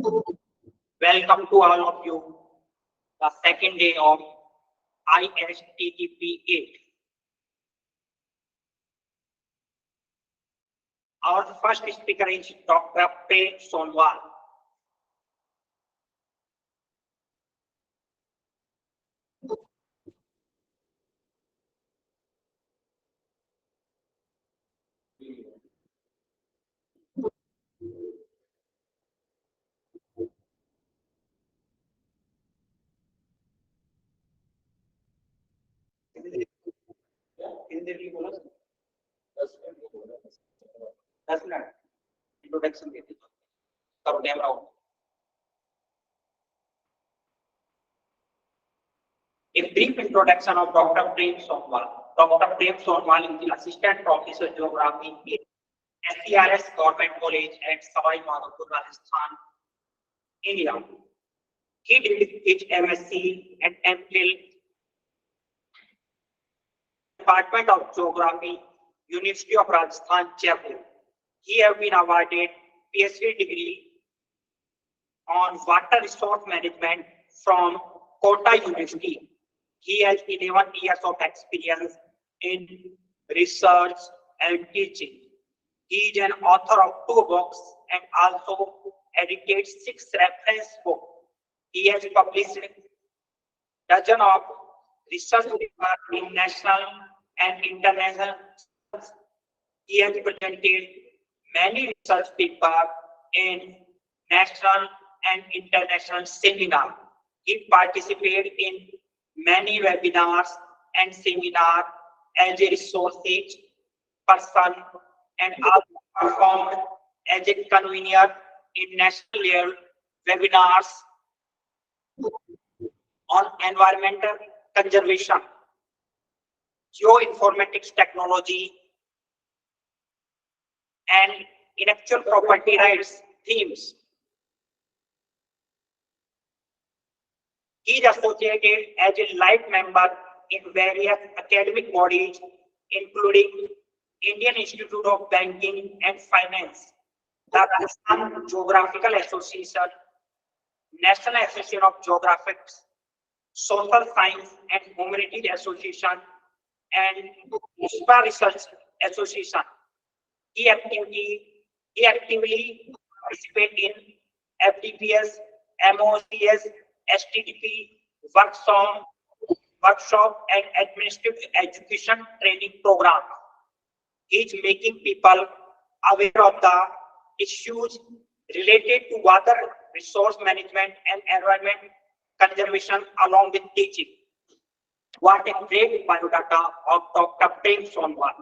Welcome to all of you. The second day of ISTTP 8. Our first speaker is Dr. Prem Sonwal. Introduction देते करो camera on. A brief introduction of Dr. Prem Sonwal. Dr. Prem Sonwal is the Assistant Professor Geography in SCRS Government College at Savai Madhopur, Rajasthan, India. He did his MSc and MPhil Department of Geography, University of Rajasthan, Jaipur. He has been awarded PhD degree on water resource management from Kota University. He has 11 years of experience in research and teaching. He is an author of 2 books and also edited 6 reference books. He has published dozens of research papers in national and international. He has presented many research papers in national and international seminars. He participated in many webinars and seminars as a resource person and also performed as a convener in national level webinars on environmental conservation, geoinformatics technology, and intellectual property rights themes. He is associated as a life member in various academic bodies, including Indian Institute of Banking and Finance, the Rajasthan Geographical Association, National Association of Geographics, Social Science and Humanities Association, and ISPA Research Association. He actively participates in FDPS, MOCS, STTP, workshop and administrative education training program. He is making people aware of the issues related to water resource management and environment conservation along with teaching. What a great biodata of Dr. Prem Sonwal.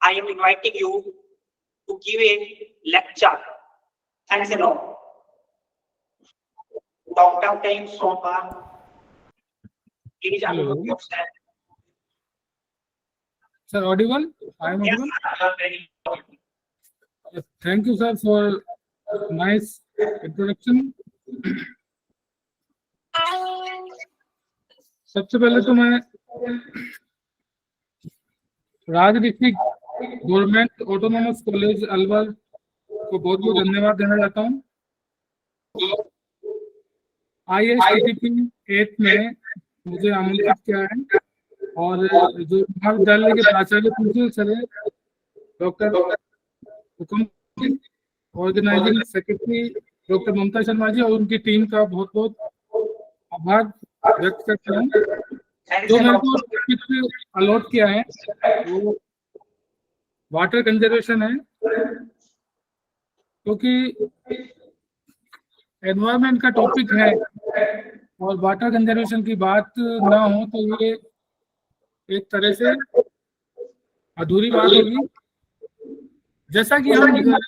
I am inviting you to give a lecture. Thanks a lot. Dr. Prem Sonwal, please unmute yourself. Sir, audible? I am audible? Yes, Thank you, sir, for nice introduction. सबसे पहले तो मैं Raj district government autonomous college Alwar को बहुत बहुत धन्यवाद देना चाहता हूँ. ISTTP 8 में मुझे आमंत्रित किया है और जो महाविद्यालय के प्राचार्य प्रिंसिपल सर है डॉक्टर हुकुम, organising secretary doctor Mamta Sharma ji और उनकी टीम का बहुत बहुत आभार व्यक्त करता हूँ. जो मेरे को टॉपिक अलॉट किया है वो वाटर कंजर्वेशन है, क्योंकि एनवायरमेंट का टॉपिक है और वाटर कंजर्वेशन की बात ना हो तो ये एक तरह से अधूरी बात होगी. जैसा कि हम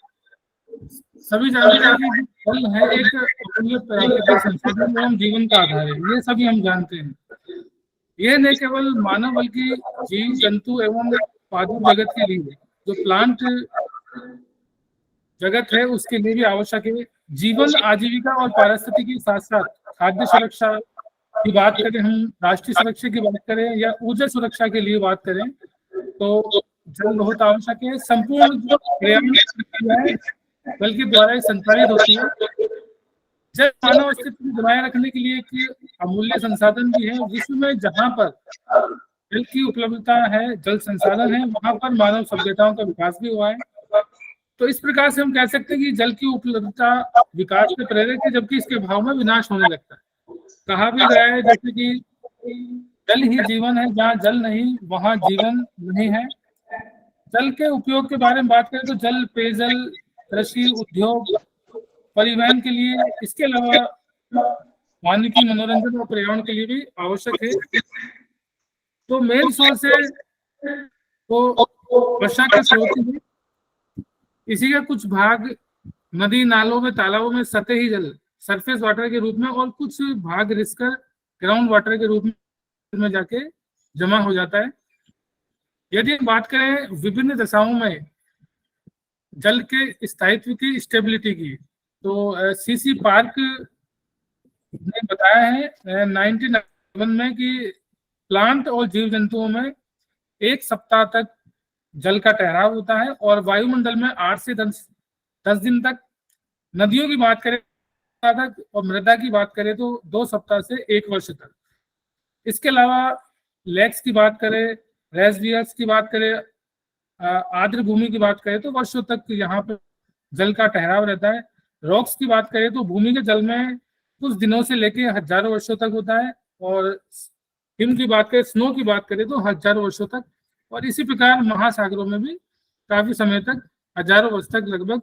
सभी जानते हैं कि जल है एक अमूल्य प्राकृतिक संसाधन एवं जीवन का आधार है. ये सभी हम जानते हैं. ये न केवल मानव बल्कि जीव जंतु एवं पादप जगत के लिए, जो प्लांट जगत है उसके लिए भी आवश्यक है. जीवन आजीविका और पारिस्थितिकी के साथ साथ खाद्य सुरक्षा की बात करें, हम राष्ट्रीय सुरक्षा की बात करें या ऊर्जा सुरक्षा के लिए बात करें तो जल बहुत आवश्यक है. संपूर्ण जो पर्यावरण प्रक्रिया है बल्कि द्वारा संचालित होती है जल मानव अस्तित्व को बनाए रखने के लिए एक अमूल्य संसाधन भी है। विश्व में जहाँ पर जल की उपलब्धता है, जल संसाधन है, वहां पर मानव सभ्यताओं का विकास भी हुआ है। तो इस प्रकार से हम कह सकते हैं कि जल की उपलब्धता विकास में प्रेरक है, जबकि इसके अभाव में विनाश होने लगता है। कहा भी गया है जैसे कि जल ही जीवन है, जहाँ जल नहीं वहां जीवन नहीं है। जल के उपयोग के बारे में बात करें तो जल पेयजल, कृषि, उद्योग, परिवहन के लिए, इसके अलावा वानिकी, मनोरंजन और पर्यावरण के लिए भी आवश्यक है। तो मेन सोर्स है तो वर्षा के स्रोत ही है। इसी का कुछ भाग नदी नालों में, तालाबों में सतही जल, सरफेस वाटर के रूप में, और कुछ भाग रिसकर ग्राउंड वाटर के रूप में जाके जमा हो जाता है। यदि हम बात करें विभिन्न दशाओं में जल के स्थायित्व की, स्टेबिलिटी की, तो सीसी पार्क ने बताया है 1991 में कि प्लांट और जीव जंतुओं में 1 सप्ताह तक जल का ठहराव होता है, और वायुमंडल में 8 से 10 दिन तक। नदियों की बात करें तक, और मृदा की बात करें तो 2 सप्ताह से 1 वर्ष तक। इसके अलावा लेक्स की बात करें, रेसबियर्स की बात करें, आर्द्र भूमि की बात करें तो वर्षों तक यहाँ पे जल का ठहराव रहता है। रॉक्स की बात करें तो भूमि के जल में कुछ दिनों से लेकर हजारों वर्षों तक होता है, और हिम की बात करें, स्नो की बात करें तो हजारों वर्षों तक। और इसी प्रकार महासागरों में भी काफी समय तक, हजारों वर्ष तक लगभग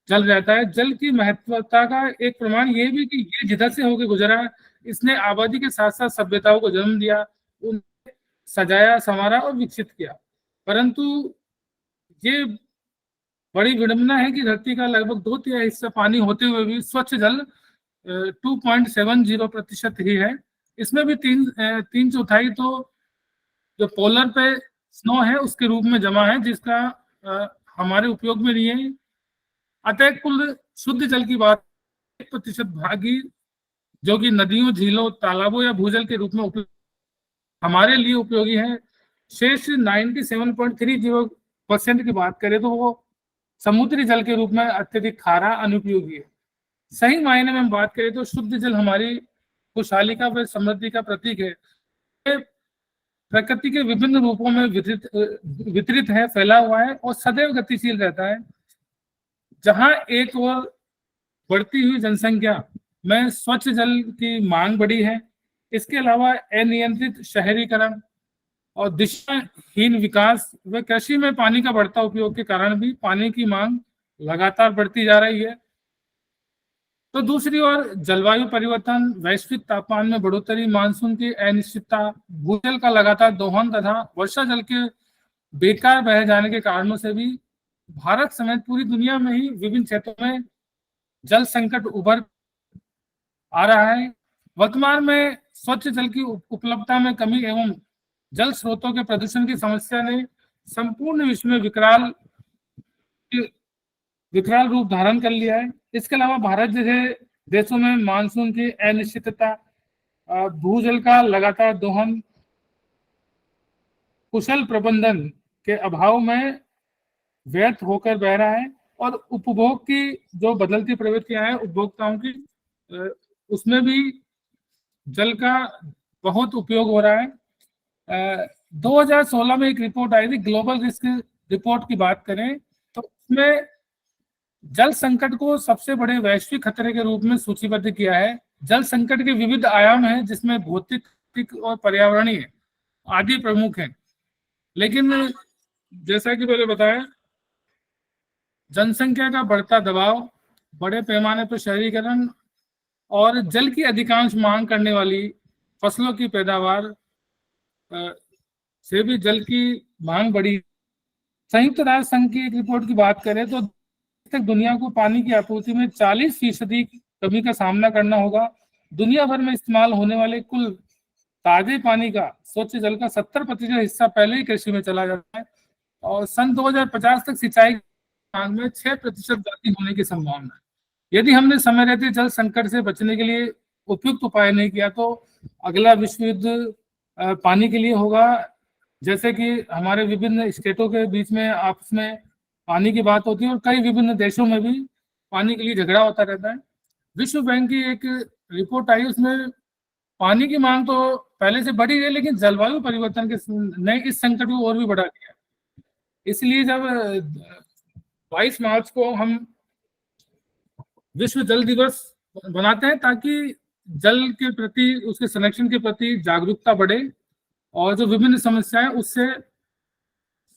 जल रहता है। जल की महत्वता का एक प्रमाण ये भी कि ये जिधर से होकर गुजरा, इसने आबादी के साथ साथ सभ्यताओं को जन्म दिया, उन्हें सजाया, संवारा और विकसित किया। परंतु ये बड़ी विडंबना है कि धरती का लगभग 2/3 हिस्सा पानी होते हुए भी स्वच्छ जल 2.70% ही है। इसमें भी 3/4 तो जो पोलर पे स्नो है उसके रूप में जमा है, जिसका हमारे उपयोग में नहीं है। अतः कुल शुद्ध जल की बात 1% भाग ही, जो कि नदियों, झीलों, तालाबों या भूजल के रूप में हमारे लिए उपयोगी है। शेष 97.30% की बात करें तो वो समुद्री जल के रूप में अत्यधिक खारा, अनुपयोगी है। सही मायने में हम बात करें तो शुद्ध जल हमारी खुशहाली का व समृद्धि का प्रतीक है। प्रकृति के विभिन्न रूपों में वितरित है, फैला हुआ है और सदैव गतिशील रहता है। जहां एक और बढ़ती हुई जनसंख्या में स्वच्छ जल की मांग बढ़ी है, इसके अलावा अनियंत्रित शहरीकरण और दिशाहीन विकास व कृषि में पानी का बढ़ता उपयोग के कारण भी पानी की मांग लगातार बढ़ती जा रही है। तो दूसरी ओर जलवायु परिवर्तन, वैश्विक तापमान में बढ़ोतरी, मानसून की अनिश्चितता, भूजल का लगातार दोहन तथा वर्षा जल के बेकार बह जाने के कारणों से भी भारत समेत पूरी दुनिया में ही विभिन्न क्षेत्रों में जल संकट उभर आ रहा है। वर्तमान में स्वच्छ जल की उपलब्धता में कमी एवं जल स्रोतों के प्रदूषण की समस्या ने संपूर्ण विश्व में विकराल रूप धारण कर लिया है। इसके अलावा भारत जैसे देशों में मानसून की अनिश्चितता, भूजल का लगातार दोहन, कुशल प्रबंधन के अभाव में व्यर्थ होकर बह रहा है, और उपभोग की जो बदलती प्रवृत्तियां हैं उपभोक्ताओं की, उसमें भी जल का बहुत उपयोग हो रहा है। 2016 में एक रिपोर्ट आई थी, ग्लोबल रिस्क रिपोर्ट की बात करें तो उसमें जल संकट को सबसे बड़े वैश्विक खतरे के रूप में सूचीबद्ध किया है। जल संकट के विविध आयाम हैं, जिसमें भौतिक और पर्यावरणीय आदि प्रमुख हैं। लेकिन जैसा कि मैंने बताया, जनसंख्या का बढ़ता दबाव, बड़े पैमाने पर शहरीकरण और जल की अधिकांश मांग करने वाली फसलों की पैदावार से भी जल की मांग बढ़ी। संयुक्त राष्ट्र संघ की एक रिपोर्ट की बात करें तो तक दुनिया को पानी की आपूर्ति में 40% कमी का सामना करना होगा। दुनिया भर में इस्तेमाल होने वाले कुल ताजे पानी का, स्वच्छ जल का 70% हिस्सा पहले ही कृषि में चला जाता है, और सन 2050 तक सिंचाई मांग में 6% वृद्धि होने की संभावना है। यदि हमने समय रहते जल संकट से बचने के लिए उपयुक्त उपाय नहीं किया तो अगला विश्व युद्ध पानी के लिए होगा। जैसे कि हमारे विभिन्न स्टेटों के बीच में आपस में पानी की बात होती है, और कई विभिन्न देशों में भी पानी के लिए झगड़ा होता रहता है। विश्व बैंक की एक रिपोर्ट आई, उसमें पानी की मांग तो पहले से बढ़ी है, लेकिन जलवायु परिवर्तन के ने इस संकट को और भी बढ़ा दिया। इसलिए जब 22 मार्च को हम विश्व जल दिवस बनाते हैं, ताकि जल के प्रति, उसके संरक्षण के प्रति जागरूकता बढ़े और जो विभिन्न समस्याएं उससे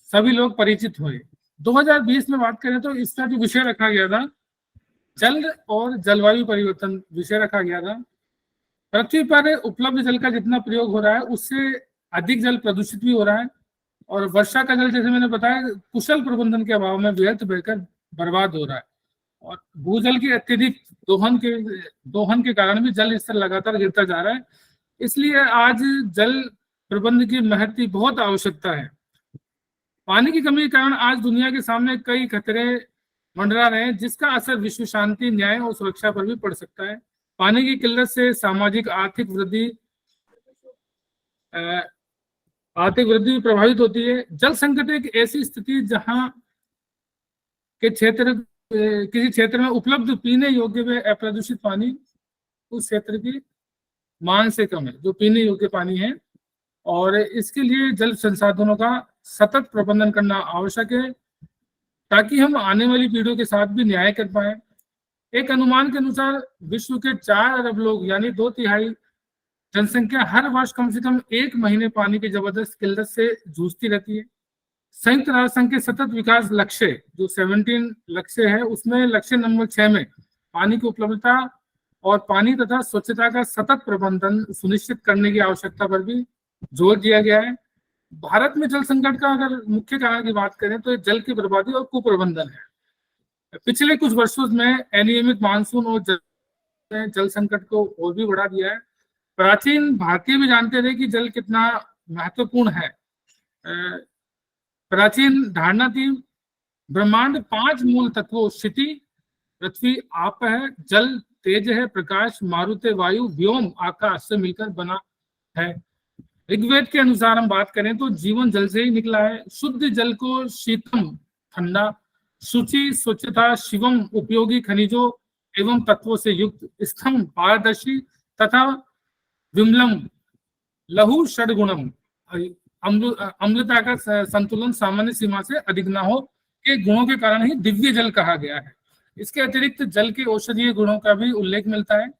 सभी लोग परिचित हुए। 2020 में बात करें तो इसका जो विषय रखा गया था, जल और जलवायु परिवर्तन विषय रखा गया था। पृथ्वी पर उपलब्ध जल का जितना प्रयोग हो रहा है, उससे अधिक जल प्रदूषित भी हो रहा है, और वर्षा का जल, जैसे मैंने बताया, कुशल प्रबंधन के अभाव में व्यर्थ बहकर बर्बाद हो रहा है। और भूजल की अत्यधिक दोहन के कारण भी जल स्तर लगातार गिरता जा रहा है। इसलिए आज जल प्रबंधन की महत्व की बहुत आवश्यकता है। पानी की कमी के कारण आज दुनिया के सामने कई खतरे मंडरा रहे हैं, जिसका असर विश्व शांति, न्याय और सुरक्षा पर भी पड़ सकता है। पानी की किल्लत से सामाजिक आर्थिक वृद्धि प्रभावित होती है। जल संकट एक ऐसी स्थिति जहां के किसी क्षेत्र में उपलब्ध पीने योग्य व अप्रदूषित पानी उस क्षेत्र की मांग से कम है, जो पीने योग्य पानी है, और इसके लिए जल संसाधनों का सतत प्रबंधन करना आवश्यक है, ताकि हम आने वाली पीढ़ियों के साथ भी न्याय कर पाए। एक अनुमान के अनुसार विश्व के 4 अरब लोग, यानी 2/3 जनसंख्या, हर वर्ष कम से कम 1 महीने पानी की जबरदस्त किल्लत से जूझती रहती है। संयुक्त राष्ट्र संघ के सतत विकास लक्ष्य, जो 17 लक्ष्य है, उसमें लक्ष्य नंबर 6 में पानी की उपलब्धता और पानी तथा स्वच्छता का सतत प्रबंधन सुनिश्चित करने की आवश्यकता पर भी जोर दिया गया है। भारत में जल संकट का अगर मुख्य कारण की बात करें तो जल की बर्बादी और कुप्रबंधन है। पिछले कुछ वर्षों में अनियमित मानसून और जल संकट को और भी बढ़ा दिया है। प्राचीन भारतीय भी जानते थे कि जल कितना महत्वपूर्ण है। प्राचीन धारणा थी, ब्रह्मांड 5 मूल तत्वों, क्षिति, पृथ्वी, आप है, जल, तेज है, प्रकाश, मारुत, वायु, व्योम, आकाश से मिलकर बना है। ऋग्वेद के अनुसार हम बात करें तो जीवन जल से ही निकला है। शुद्ध जल को शीतम, ठंडा, शुचि, स्वच्छता, शिवम, उपयोगी खनिजों एवं तत्वों से युक्त, स्थम, पारदर्शी, तथा विमलम, लहु, षडगुणम, अम्लता का संतुलन सामान्य सीमा से अधिक न हो के गुणों के कारण ही दिव्य जल कहा गया है। इसके अतिरिक्त जल के औषधीय गुणों का भी उल्लेख मिलता है।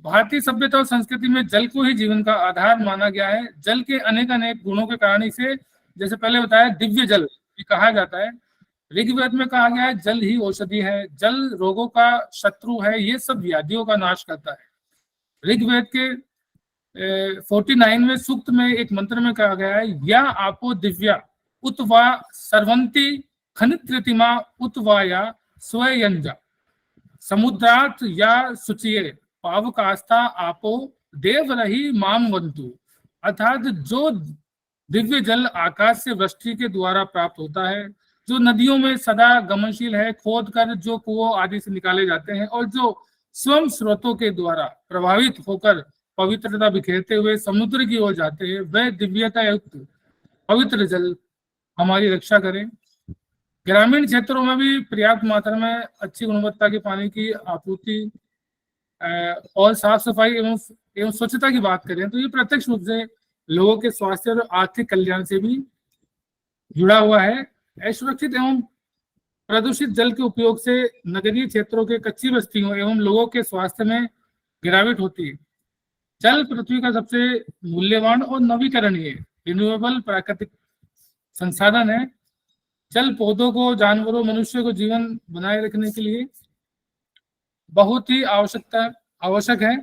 भारतीय सभ्यता और संस्कृति में जल को ही जीवन का आधार माना गया है। जल के अनेक गुणों के कारण इसे, जैसे पहले बताया, दिव्य जल भी कहा जाता है। ऋग्वेद में कहा गया है जल ही औषधि है, जल रोगों का शत्रु है, ये सब व्याधियों का नाश करता है। ऋग्वेद के 49वें सूक्त में एक मंत्र में कहा गया है, या आपो दिव्या उत वा सर्वंती खनित्रितिमा उत वा या स्वयंजा समुद्रात या सुचिये पावकास्ता आपो देव रही माम वंतु। अर्थात जो दिव्य जल आकाश से वृष्टि के द्वारा प्राप्त होता है, जो नदियों में सदा गमनशील है, खोद कर जो कुओं आदि से निकाले जाते हैं, और जो स्वयं स्रोतों के द्वारा प्रभावित होकर पवित्रता बिखेरते हुए समुद्र की ओर जाते हैं, वह दिव्यता युक्त पवित्र जल हमारी रक्षा करें। ग्रामीण क्षेत्रों में भी पर्याप्त मात्रा में अच्छी गुणवत्ता के पानी की आपूर्ति और साफ सफाई एवं स्वच्छता की बात करें तो ये प्रत्यक्ष रूप से लोगों के स्वास्थ्य और आर्थिक कल्याण से भी जुड़ा हुआ है। असुरक्षित एवं प्रदूषित जल के उपयोग से नगरीय क्षेत्रों के कच्ची बस्तियों एवं लोगों के स्वास्थ्य में गिरावट होती है। जल पृथ्वी का सबसे मूल्यवान और नवीकरणीय रिन्यूएबल प्राकृतिक संसाधन है। जल पौधों को, जानवरों, मनुष्य को जीवन बनाए रखने के लिए बहुत ही आवश्यक है।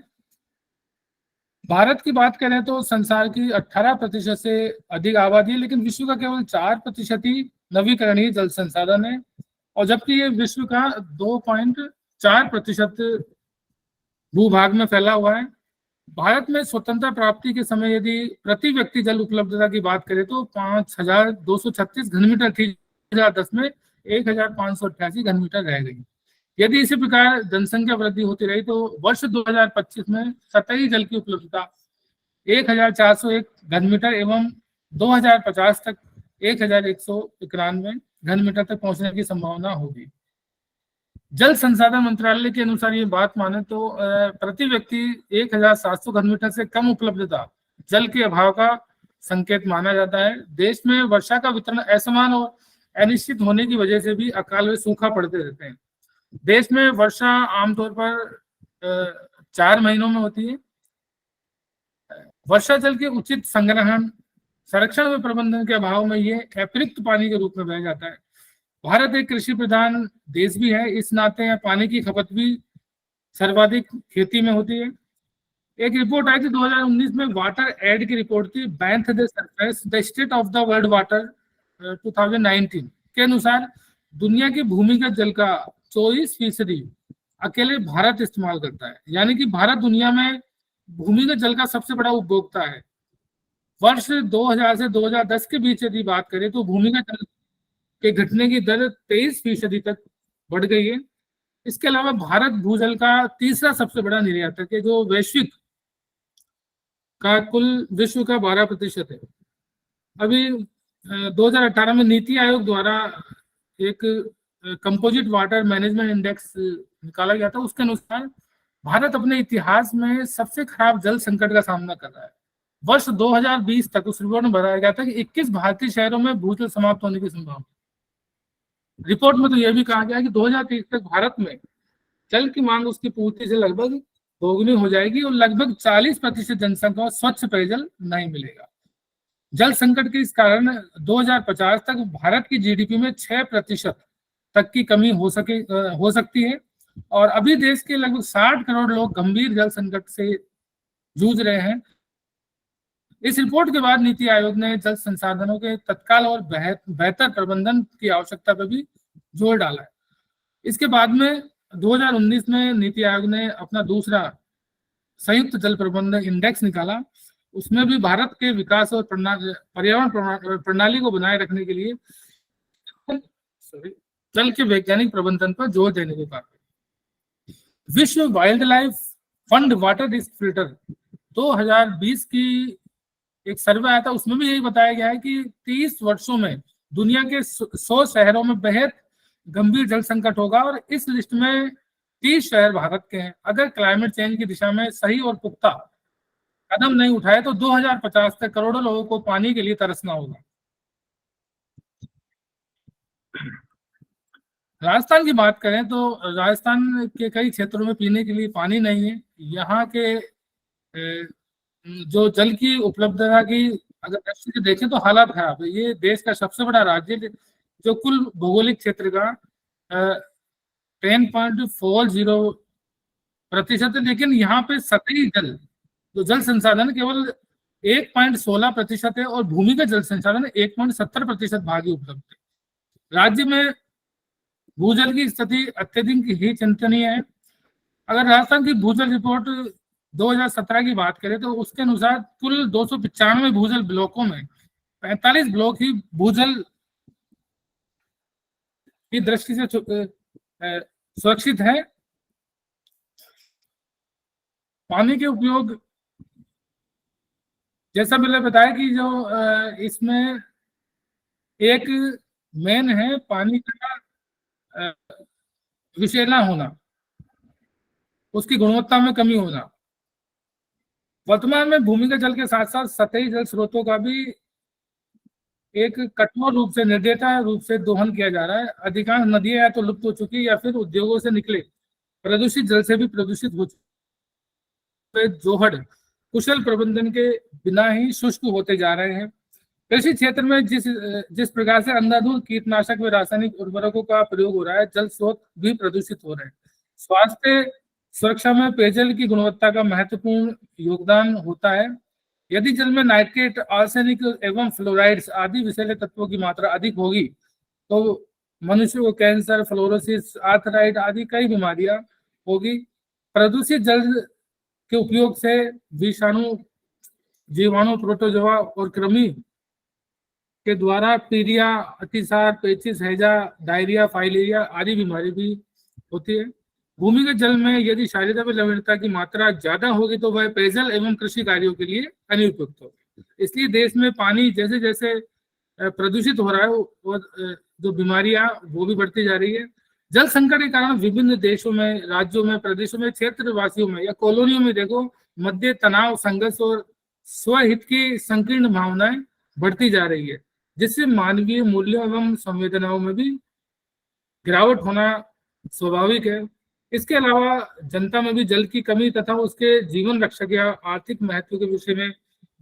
भारत की बात करें तो संसार की 18% से अधिक आबादी है, लेकिन विश्व का केवल 4% ही नवीकरणीय जल संसाधन है, और जबकि ये विश्व का 2.4% भूभाग में फैला हुआ है। भारत में स्वतंत्रता प्राप्ति के समय यदि प्रति व्यक्ति जल उपलब्धता की बात करें तो 5236 घनमीटर थी, 2010 में 1588 घनमीटर रह गई। यदि इसी प्रकार जनसंख्या वृद्धि होती रही तो वर्ष 2025 में सतही जल की उपलब्धता 1401 घनमीटर एवं 2050 तक 1191 घनमीटर तक पहुंचने की संभावना होगी। जल संसाधन मंत्रालय के अनुसार ये बात माने तो प्रति व्यक्ति 1700 घन मीटर से कम उपलब्धता जल के अभाव का संकेत माना जाता है। देश में वर्षा का वितरण असमान और अनिश्चित होने की वजह से भी अकाल व सूखा पड़ते रहते हैं। देश में वर्षा आमतौर पर 4 महीनों में होती है। वर्षा जल के उचित संग्रहण, संरक्षण व प्रबंधन के अभाव में ये अतिरिक्त पानी के रूप में बह जाता है। भारत एक कृषि प्रधान देश भी है, इस नाते यहाँ पानी की खपत भी सर्वाधिक खेती में होती है। एक रिपोर्ट आई थी 2019 में, वाटर एड की रिपोर्ट थी, beneath the surface the state of the world water 2019 के अनुसार दुनिया के भूमिगत जल का 24% अकेले भारत इस्तेमाल करता है। यानी कि भारत दुनिया में भूमिगत जल का सबसे बड़ा उपभोक्ता है। वर्ष 2000 से 2010 के बीच यदि बात करें तो भूमिगत जल के घटने की दर 23% तक बढ़ गई है। इसके अलावा भारत भूजल का तीसरा सबसे बड़ा निर्यातक है, जो वैश्विक का कुल विश्व का 12% है। अभी 2018 में नीति आयोग द्वारा एक कंपोजिट वाटर मैनेजमेंट इंडेक्स निकाला गया था। उसके अनुसार भारत अपने इतिहास में सबसे खराब जल संकट का सामना कर रहा है। वर्ष 2020 तक उस रिपोर्ट में बताया गया था कि 21 भारतीय शहरों में भूजल समाप्त होने की संभावना। रिपोर्ट में तो यह भी कहा गया कि 2030 तक भारत में जल की मांग उसकी पूर्ति से लगभग दोगुनी हो जाएगी और लगभग 40% जनसंख्या को स्वच्छ पेयजल नहीं मिलेगा। जल संकट के इस कारण 2050 तक भारत की जीडीपी में 6% तक की कमी हो सकती है और अभी देश के लगभग 60 करोड़ लोग गंभीर जल संकट से जूझ रहे हैं। इस रिपोर्ट के बाद नीति आयोग ने जल संसाधनों के तत्काल और बेहतर प्रबंधन की आवश्यकता पर भी जोर डाला है। इसके बाद में 2019 में नीति आयोग ने अपना दूसरा संयुक्त जल प्रबंधन इंडेक्स निकाला। उसमें भी भारत के विकास और पर्यावरण प्रणाली को बनाए रखने के लिए जल के वैज्ञानिक प्रबंधन पर जोर देने को कहा। विश्व wild life fund water risk filter 2020 की एक सर्वे आया था, उसमें भी यही बताया गया है कि 30 वर्षों में दुनिया के 100 शहरों में बेहद गंभीर जल संकट होगा और इस लिस्ट में 30 शहर भारत के हैं। अगर क्लाइमेट चेंज की दिशा में सही और पुख्ता कदम नहीं उठाए तो 2050 तक करोड़ों लोगों को पानी के लिए तरसना होगा। राजस्थान की बात करें तो राजस्थान के कई क्षेत्रों में पीने के लिए पानी नहीं है। यहाँ के जो जल की उपलब्धता की अगर दृष्टि से देखें तो हालात खराब है। ये देश का सबसे बड़ा राज्य जो कुल भौगोलिक क्षेत्र का 10.40% है, लेकिन यहाँ पे सतही जल जो जल संसाधन केवल 1.16% है और भूमिगत जल संसाधन 1.70% भाग ही उपलब्ध है। राज्य में भूजल की स्थिति अत्यधिक ही चिंतनीय है। अगर राजस्थान की भूजल रिपोर्ट 2017 की बात करें तो उसके अनुसार कुल 295 भूजल ब्लॉकों में 45 ब्लॉक ही भूजल की दृष्टि से सुरक्षित है। पानी के उपयोग जैसा मैंने बताया कि जो इसमें एक मेन है पानी का विषैला होना, उसकी गुणवत्ता में कमी होना। वर्तमान में भूमिगत जल के साथ साथ सतही जल स्रोतों का भी एक कठोर रूप से निर्दयता रूप से दोहन किया जा रहा है। अधिकांश नदियां या तो लुप्त हो चुकी या फिर उद्योगों से निकले प्रदूषित जल से भी प्रदूषित हो चुके जोहड़ कुशल प्रबंधन के बिना ही शुष्क होते जा रहे हैं। कृषि क्षेत्र में जिस प्रकार से अंधाधुंध कीटनाशक व रासायनिक उर्वरकों का प्रयोग हो रहा है, जल स्रोत भी प्रदूषित हो रहे हैं। स्वास्थ्य सुरक्षा में पेयजल की गुणवत्ता का महत्वपूर्ण योगदान होता है। यदि जल में नाइट्रेट, आर्सेनिक एवं फ्लोराइड्स आदि विषैले तत्वों की मात्रा अधिक होगी तो मनुष्य को कैंसर, फ्लोरोसिस, आर्थराइड आदि कई बीमारियां होगी। प्रदूषित जल के उपयोग से विषाणु, जीवाणु, प्रोटोजोआ और कृमि के द्वारा पीलिया, अतिसार, पेचिस, हैजा, डायरिया, फाइलेरिया आदि बीमारी भी होती है। भूमिगत जल में यदि क्षारीयता व लवणता की मात्रा ज्यादा होगी तो वह पेयजल एवं कृषि कार्यों के लिए अनुपयुक्त होगी। इसलिए देश में पानी जैसे जैसे प्रदूषित हो रहा है और जो बीमारियां वो भी बढ़ती जा रही है। जल संकट के कारण विभिन्न देशों में, राज्यों में, प्रदेशों में, क्षेत्रवासियों में या कॉलोनियों में देखो मध्य तनाव, संघर्ष और स्वहित की संकीर्ण भावनाएं बढ़ती जा रही है, जिससे मानवीय मूल्यों एवं संवेदनाओं में भी गिरावट होना स्वाभाविक है। इसके अलावा जनता में भी जल की कमी तथा उसके जीवन रक्षक या आर्थिक महत्व के विषय में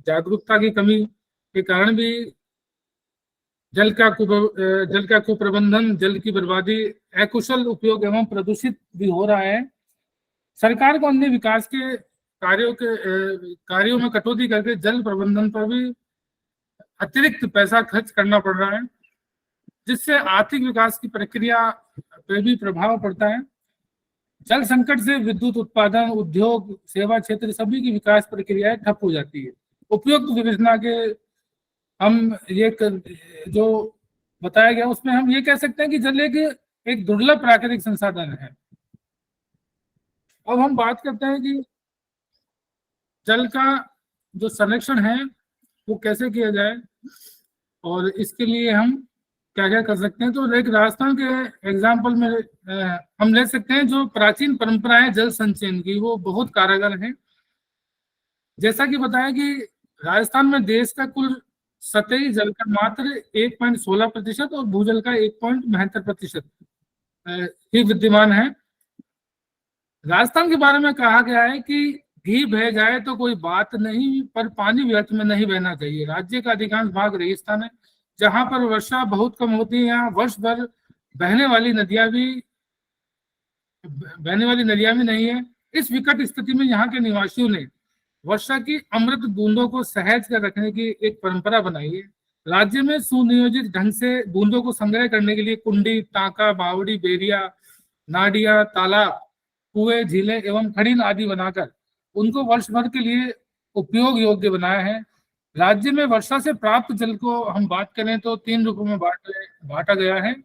जागरूकता की कमी के कारण भी जल का कुप्रबंधन, जल की बर्बादी, अकुशल उपयोग एवं प्रदूषित भी हो रहा है। सरकार को अन्य विकास के कार्यों में कटौती करके जल प्रबंधन पर भी अतिरिक्त पैसा खर्च करना पड़ रहा है, जिससे आर्थिक विकास की प्रक्रिया पर भी प्रभाव पड़ता है। जल संकट से विद्युत उत्पादन, उद्योग, सेवा क्षेत्र सभी की विकास प्रक्रियाएं ठप हो जाती है। उपयुक्त विवेचना के हम जो बताया गया उसमें हम ये कह सकते हैं कि जल एक दुर्लभ प्राकृतिक संसाधन है। अब हम बात करते हैं कि जल का जो संरक्षण है वो कैसे किया जाए और इसके लिए हम क्या क्या कर सकते हैं। तो एक राजस्थान के एग्जाम्पल में हम ले सकते हैं, जो प्राचीन परंपरा है जल संचयन की वो बहुत कारगर है। जैसा कि बताया कि राजस्थान में देश का कुल सतही जल का मात्र 1.16% और भूजल का 1.72% ही विद्यमान है। राजस्थान के बारे में कहा गया है कि घी बह जाए तो कोई बात नहीं, पर पानी व्यर्थ में नहीं बहना चाहिए। राज्य का अधिकांश भाग रेगिस्तान है, जहां पर वर्षा बहुत कम होती है। यहाँ वर्ष भर बहने वाली नदियां भी नहीं है। इस विकट स्थिति में यहाँ के निवासियों ने वर्षा की अमृत बूंदों को सहेज कर रखने की एक परंपरा बनाई है। राज्य में सुनियोजित ढंग से बूंदों को संग्रह करने के लिए कुंडी, टांका, बावड़ी, बेरिया, नाडिया, तालाब, कुएं, झीलें एवं खड़ीन आदि बनाकर उनको वर्ष भर के लिए उपयोग योग्य बनाया है। राज्य में वर्षा से प्राप्त जल को हम बात करें तो 3 रूपों में बांटा गया है।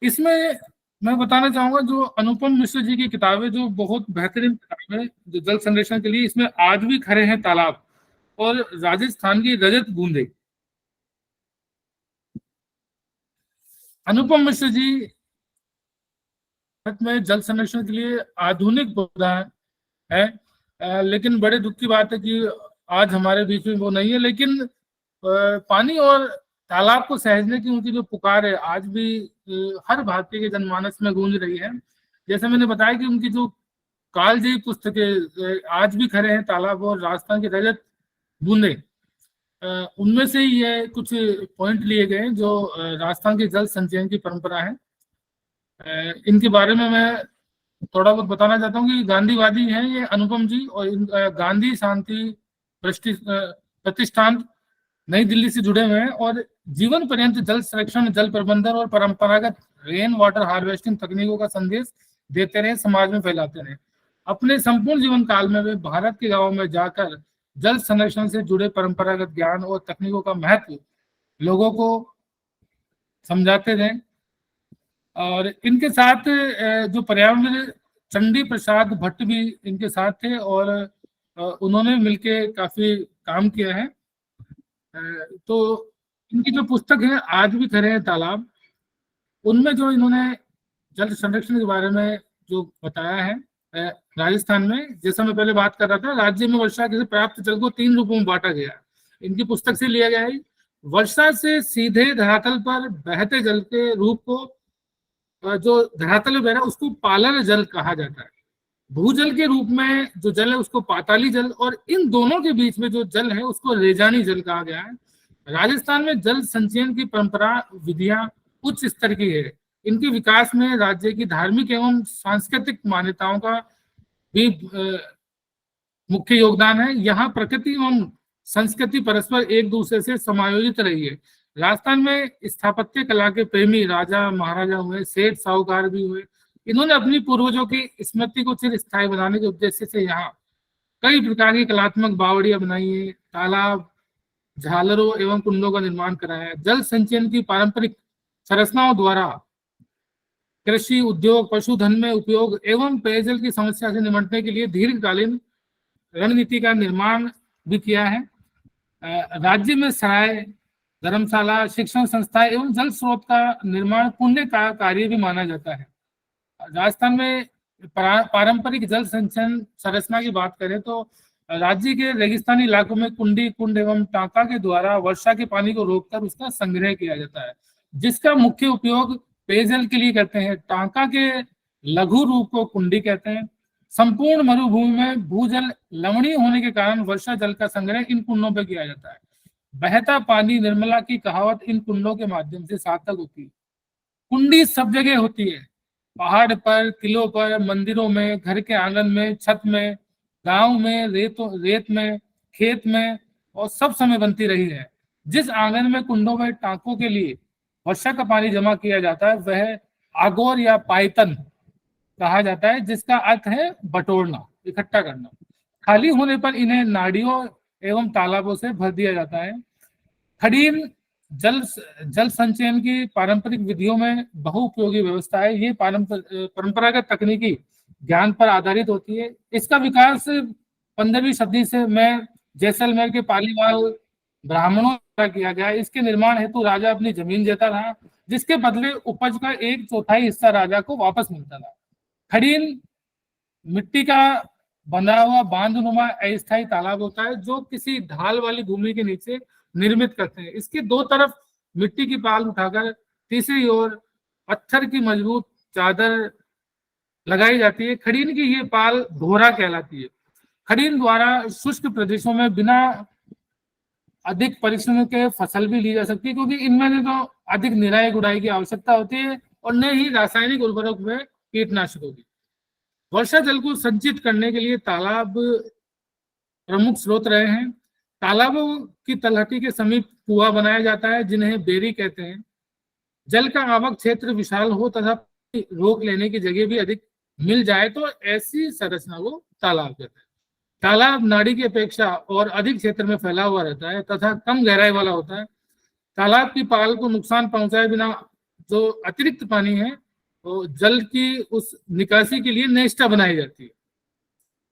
इसमें मैं बताना चाहूंगा जो अनुपम मिश्र जी की किताब है, जो बहुत बेहतरीन किताब है जो जल संरक्षण के लिए। इसमें आज भी खड़े हैं तालाब और राजस्थान की रजत बूंदे। अनुपम मिश्र जी भारत में जल संरक्षण के लिए आधुनिक पौधा है, लेकिन बड़े दुख की बात है कि आज हमारे बीच में वो नहीं है। लेकिन पानी और तालाब को सहेजने की उनकी जो पुकार है आज भी हर भारतीय के जनमानस में गूंज रही है। जैसे मैंने बताया कि उनकी जो कालजयी पुस्तकें आज भी खड़े हैं तालाब और राजस्थान के रजत बूंदे, उनमें से ये कुछ पॉइंट लिए गए जो राजस्थान के जल संचयन की परंपरा है। इनके बारे में मैं थोड़ा बहुत बताना चाहता हूँ कि गांधीवादी हैं ये अनुपम जी, और गांधी शांति प्रतिष्ठान नई दिल्ली से जुड़े हुए हैं और जीवन पर्यंत जल संरक्षण, जल प्रबंधन और परंपरागत रेन वाटर हार्वेस्टिंग तकनीकों का संदेश देते रहे, समाज में फैलाते रहे। अपने संपूर्ण जीवन काल में वे भारत के गांवों में जाकर जल संरक्षण से जुड़े परंपरागत ज्ञान और तकनीकों का महत्व लोगों को समझाते रहे। और इनके साथ जो पर्यावरण चंडी प्रसाद भट्ट भी इनके साथ थे और उन्होंने मिलके काफी काम किया है। तो इनकी जो पुस्तक है आज भी खड़े हैं तालाब, उनमें जो इन्होंने जल संरक्षण के बारे में जो बताया है राजस्थान में, जैसा मैं पहले बात कर रहा था, राज्य में वर्षा से प्राप्त जल को 3 रूपों में बांटा गया। इनकी पुस्तक से लिया गया है। वर्षा से सीधे धरातल पर बहते जल के रूप को, जो धरातल में बह रहा है उसको पालर जल कहा जाता है। भूजल के रूप में जो जल है उसको पाताली जल, और इन दोनों के बीच में जो जल है उसको रेजानी जल कहा गया है। राजस्थान में जल संचयन की परंपरा विधियां उच्च स्तर की है। इनके विकास में राज्य की धार्मिक एवं सांस्कृतिक मान्यताओं का भी मुख्य योगदान है। यहाँ प्रकृति एवं संस्कृति परस्पर एक दूसरे से समायोजित रही है। राजस्थान में स्थापत्य कला के प्रेमी राजा महाराजा हुए, सेठ साहूकार भी हुए। इन्होंने अपनी पूर्वजों की स्मृति को चिर स्थायी बनाने के उद्देश्य से यहाँ कई प्रकार की कलात्मक बावड़ियां बनाई है, तालाब, झालरों एवं कुंडों का निर्माण कराया है। जल संचयन की पारंपरिक संरचनाओं द्वारा कृषि, उद्योग, पशुधन में उपयोग एवं पेयजल की समस्या से निपटने के लिए दीर्घकालीन रणनीति का निर्माण भी किया है। राज्य में सराय, धर्मशाला, शिक्षण संस्था एवं जल स्रोत का निर्माण पुण्य का कार्य भी माना जाता है। राजस्थान में पारंपरिक जल संचयन संरचना की बात करें तो राज्य के रेगिस्तानी इलाकों में कुंडी, कुंड एवं टांका के द्वारा वर्षा के पानी को रोककर उसका संग्रह किया जाता है, जिसका मुख्य उपयोग पेयजल के लिए करते हैं। टांका के लघु रूप को कुंडी कहते हैं। संपूर्ण मरुभूमि में भूजल लवणीय होने के कारण वर्षा जल का संग्रह इन कुंडों पर किया जाता है। बहता पानी निर्मला की कहावत इन कुंडों के माध्यम से सार्थक होती है। कुंडी सब जगह होती है, पहाड़ पर, किलों पर, मंदिरों में, घर के आंगन में, छत में, गांव में, रेत में, खेत में, और सब समय बनती रही है। जिस आंगन में कुंडों में टांकों के लिए वर्षा का पानी जमा किया जाता है वह आगोर या पायतन कहा जाता है, जिसका अर्थ है बटोरना, इकट्ठा करना। खाली होने पर इन्हें नालियों एवं तालाबों से भर दिया जाता है। खडीन जल संचयन की पारंपरिक विधियों में बहुउपयोगी व्यवस्था है। ये परंपरागत तकनीकी ज्ञान पर आधारित होती है। इसका विकास 15वीं सदी से में जैसलमेर के पालीवाल ब्राह्मणों द्वारा किया गया। इसके निर्माण हेतु राजा अपनी जमीन देता था, जिसके बदले उपज का 1/4 हिस्सा राजा को वापस मिलता था। खडीन मिट्टी का बंधा हुआ बांधनुमा अस्थायी तालाब होता है जो किसी ढाल वाली भूमि के नीचे निर्मित करते हैं। इसके दो तरफ मिट्टी की पाल उठाकर तीसरी ओर पत्थर की मजबूत चादर लगाई जाती है। खडीन की ये पाल धोरा कहलाती है। खडीन द्वारा शुष्क प्रदेशों में बिना अधिक परिश्रम के फसल भी ली जा सकती है, क्योंकि इनमें तो अधिक निराई गुड़ाई की आवश्यकता होती है और न ही रासायनिक उर्वरक में कीटनाशकों की। वर्षा जल को संचित करने के लिए तालाब प्रमुख स्रोत रहे हैं। तालाबों की तलहटी के समीप कुआं बनाया जाता है, जिन्हें बेरी कहते हैं। जल का आवक क्षेत्र विशाल हो तथा रोक लेने की जगह भी अधिक मिल जाए तो ऐसी संरचना को तालाब कहते हैं। तालाब नाड़ी की अपेक्षा और अधिक क्षेत्र में फैला हुआ रहता है तथा कम गहराई वाला होता है। तालाब की पाल को नुकसान पहुंचाए बिना जो अतिरिक्त पानी है तो जल की उस निकासी के लिए नेस्टा बनाई जाती है।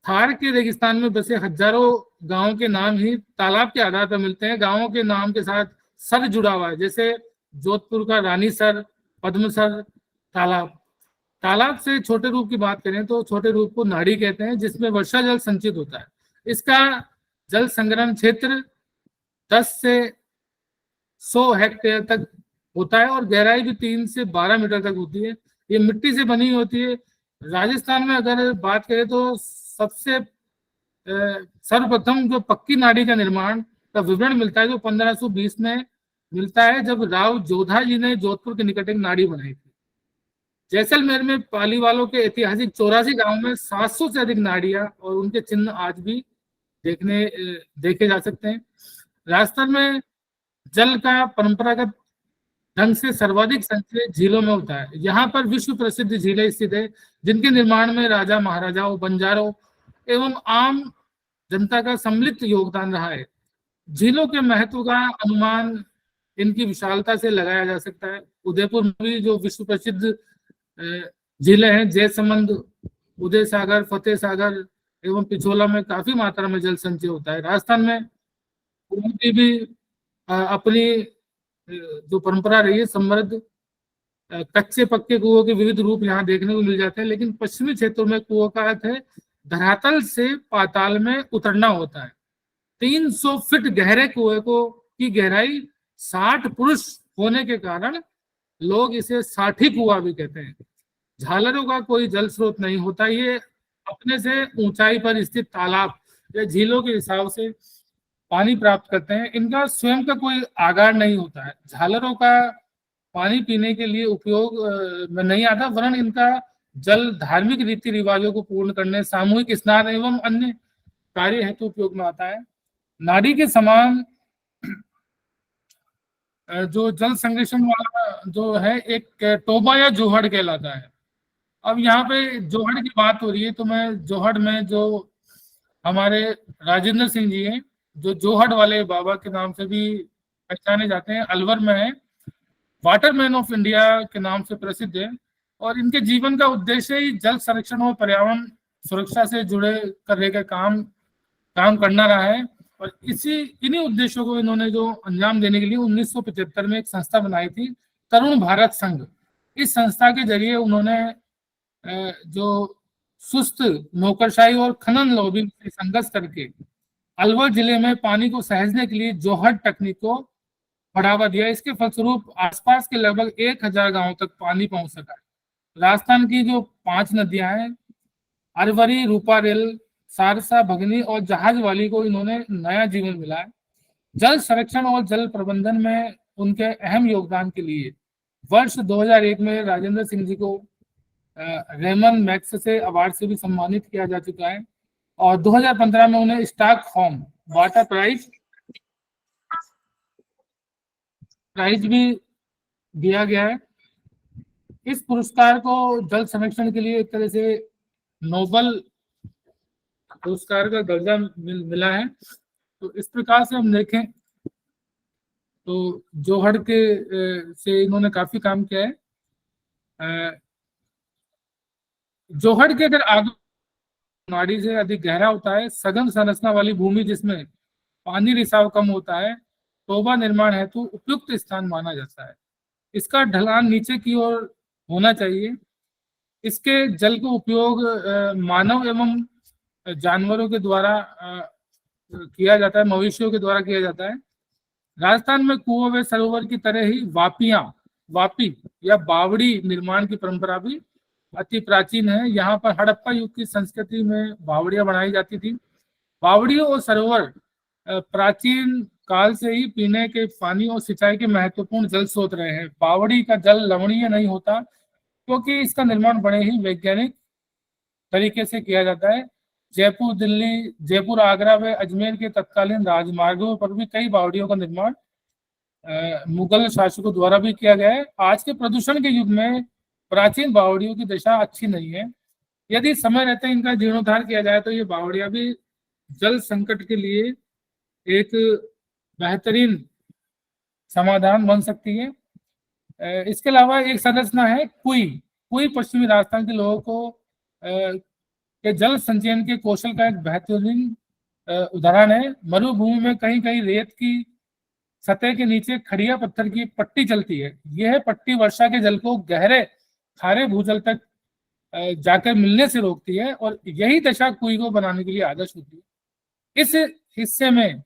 थार के रेगिस्तान में बसे हजारों गांवों के नाम ही तालाब के आधार पर मिलते हैं। गांवों के नाम के साथ सर जुड़ा हुआ है, जैसे जोधपुर का रानीसर, पद्मसर तालाब। तालाब से छोटे रूप की बात करें तो छोटे रूप को नाड़ी कहते हैं, जिसमें वर्षा जल संचित होता है। इसका जल संग्रहण क्षेत्र 10 से 100 हेक्टेयर तक होता है और गहराई भी 3 से 12 मीटर तक होती है। ये मिट्टी से बनी होती है। राजस्थान में अगर बात करें तो सबसे सर्वप्रथम जो पक्की नाड़ी का निर्माण का विवरण मिलता है जो 1520 में मिलता है, जब राव जोधा जी ने जोधपुर के निकट एक नाड़ी बनाई थी। जैसलमेर में पालीवालों के ऐतिहासिक 84 गांव में 700 से अधिक नाड़ियां और उनके चिन्ह आज भी देखे जा सकते हैं। राजस्थान में जल का परंपरागत ढंग से सर्वाधिक संचय झीलों में होता है। यहाँ पर विश्व प्रसिद्ध झीलें स्थित है, जिनके निर्माण में राजा महाराजाओं, बंजारों एवं आम जनता का सम्मिलित योगदान रहा है। झीलों के महत्व का अनुमान इनकी विशालता से लगाया जा सकता है। उदयपुर में भी जो विश्व प्रसिद्ध झीलें हैं, जयसमंद, उदय सागर, फतेह सागर एवं पिछोला में काफी मात्रा में जल संचय होता है। राजस्थान में भी अपनी जो परंपरा रही है समृद्ध, कच्चे पक्के कुओं के विविध रूप यहाँ देखने को मिल जाते हैं। लेकिन पश्चिमी क्षेत्रों में कुओं का अर्थ है धरातल से पाताल में उतरना होता है। 300 फीट गहरे कुएं की गहराई 60 पुरुष होने के कारण लोग इसे 60 कुआं भी कहते हैं। झालरों का कोई जल स्रोत नहीं होता। ये अपने से ऊंचाई पर स्थित तालाब या झीलों के हिसाब से पानी प्राप्त करते हैं। इनका स्वयं का कोई आगार नहीं होता है। झालरों का पानी पीने के लिए उपयोग में नहीं आता, वरन इनका जल धार्मिक रीति रिवाजों को पूर्ण करने, सामूहिक स्नान एवं अन्य कार्य हेतु उपयोग में आता है। नाड़ी के समान जो जल संरक्षण वाला जो है एक टोबा या जोहड़ कहलाता है। अब यहाँ पे जोहड़ की बात हो रही है तो मैं जोहड़ में जो हमारे राजेंद्र सिंह जी हैं, जो जोहड़ वाले बाबा के नाम से भी पहचाने जाते हैं, अलवर में है, वाटरमैन ऑफ इंडिया के नाम से प्रसिद्ध है। और इनके जीवन का उद्देश्य ही जल संरक्षण और पर्यावरण सुरक्षा से जुड़े करने का काम करना रहा है। और इन्हीं उद्देश्यों को इन्होंने जो अंजाम देने के लिए 1975 में एक संस्था बनाई थी, तरुण भारत संघ। इस संस्था के जरिए उन्होंने जो सुस्त नौकरशाही और खनन लॉबी से संघर्ष करके अलवर जिले में पानी को सहेजने के लिए जोहड़ तकनीक को बढ़ावा दिया। इसके फलस्वरूप आसपास के लगभग 1000 गांवों तक पानी पहुंच सका। राजस्थान की जो 5 नदियां हैं, अरवरी, रूपारेल, सारसा, भगनी और जहाजवाली को इन्होंने नया जीवन मिला है। जल संरक्षण और जल प्रबंधन में उनके अहम योगदान के लिए वर्ष 2001 में राजेंद्र सिंह जी को रेमन मैक्स से अवार्ड से भी सम्मानित किया जा चुका है और 2015 में उन्हें स्टॉकहोम वाटर प्राइज भी दिया गया है। इस पुरस्कार को जल संरक्षण के लिए एक तरह से नोबल पुरस्कार का दर्जा मिला है। तो इस प्रकार से हम देखें तो जोहड़ के से इन्होंने काफी काम किया है। जोहड़ के अगर आगे नाड़ी से अधिक गहरा होता है, सघन संरचना वाली भूमि जिसमें पानी रिसाव कम होता है, टोबा निर्माण हेतु उपयुक्त स्थान माना जाता है। इसका ढलान नीचे की ओर होना चाहिए। इसके जल को उपयोग मानव एवं जानवरों के द्वारा किया जाता है, मवेशियों के द्वारा किया जाता है। राजस्थान में कुओं व सरोवर की तरह ही वापी या बावड़ी निर्माण की परंपरा भी अति प्राचीन है। यहाँ पर हड़प्पा युग की संस्कृति में बावड़ियां बनाई जाती थी। बावड़ियों और सरोवर प्राचीन काल से ही पीने के पानी और सिंचाई के महत्वपूर्ण जल स्रोत रहे हैं। बावड़ी का जल लवणीय नहीं होता क्योंकि इसका निर्माण बड़े ही वैज्ञानिक तरीके से किया जाता है। जयपुर, दिल्ली, जयपुर, आगरा व अजमेर के तत्कालीन राजमार्गों पर भी कई बावड़ियों का निर्माण मुगल शासकों द्वारा भी किया गया है। आज के प्रदूषण के युग में प्राचीन बावड़ियों की दशा अच्छी नहीं है। यदि समय रहते इनका जीर्णोद्धार किया जाए तो ये बावड़ियां भी जल संकट के लिए एक बेहतरीन समाधान बन सकती है। इसके अलावा एक संरचना है कुई पश्चिमी राजस्थान के लोगों को के जल संचयन के कौशल का एक बेहतरीन उदाहरण है। मरुभूमि में कहीं कहीं रेत की सतह के नीचे खड़िया पत्थर की पट्टी चलती है। यह पट्टी वर्षा के जल को गहरे खारे भूजल तक जाकर मिलने से रोकती है और यही दशा कुई को बनाने के लिए आदर्श होती है। इस हिस्से में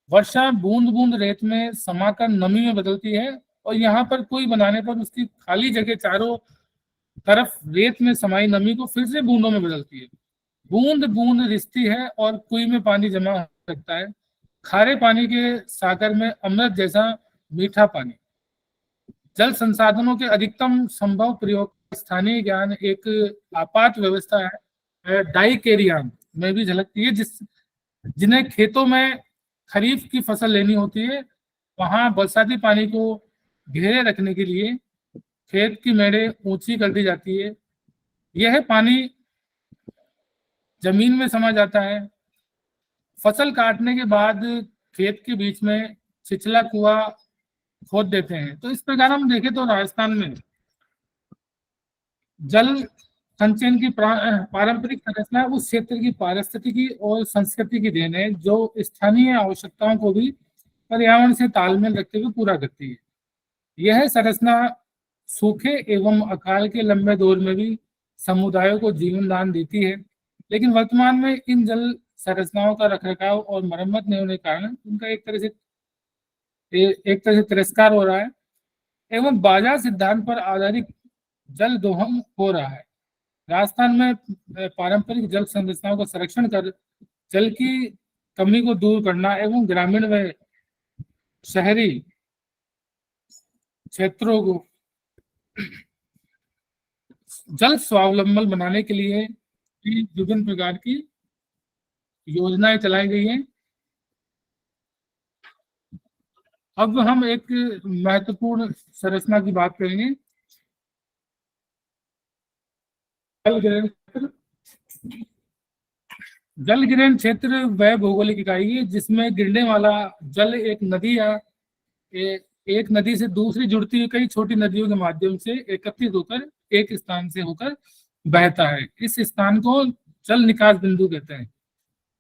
वर्षा बूंद बूंद रेत में समाकर नमी में बदलती है और यहाँ पर कुई बनाने पर उसकी खाली जगह चारों तरफ रेत में समाई नमी को फिर से बूंदों में बदलती है। बूंद बूंद रिसती है और कुई में पानी जमा हो सकता है। खारे पानी के सागर में अमृत जैसा मीठा पानी। जल संसाधनों के अधिकतम संभव प्रयोग स्थानीय ज्ञान एक आपात व्यवस्था है डाइकेरियाम में भी झलकती है। जिन्हें खेतों में खरीफ की फसल लेनी होती है, वहां बरसाती पानी को घेरे रखने के लिए खेत की मेड़े ऊंची कर दी जाती है। यह पानी जमीन में समा जाता है। फसल काटने के बाद खेत के बीच में छिछला कुआं खोद देते हैं। तो इस प्रकार हम देखें तो राजस्थान में जल संचयन की पारंपरिक संरचना उस क्षेत्र की पारिस्थितिकी और संस्कृति की देन है जो स्थानीय आवश्यकताओं को भी पर्यावरण से तालमेल रखते हुए पूरा करती है। यह संरचना सूखे एवं अकाल के लंबे दौर में भी समुदायों को जीवन दान देती है, लेकिन वर्तमान में इन जल संरचनाओं का रखरखाव और मरम्मत नहीं होने के कारण उनका एक तरह से तिरस्कार हो रहा है एवं बाजार सिद्धांत पर आधारित जल दोहन हो रहा है। राजस्थान में पारंपरिक जल संरचनाओं का संरक्षण कर जल की कमी को दूर करना एवं ग्रामीण व शहरी क्षेत्रों को जल स्वावलंबन बनाने के लिए विभिन्न प्रकार की योजनाएं चलाई गई हैं। अब हम एक महत्वपूर्ण संरचना की बात करेंगे, जल गिरहन क्षेत्र वह भौगोलिक इकाई है जिसमें गिरने वाला जल एक नदी या एक नदी से दूसरी जुड़ती हुई कई छोटी नदियों के माध्यम से एकत्रित होकर एक स्थान से होकर बहता है। इस स्थान को जल निकास बिंदु कहते हैं।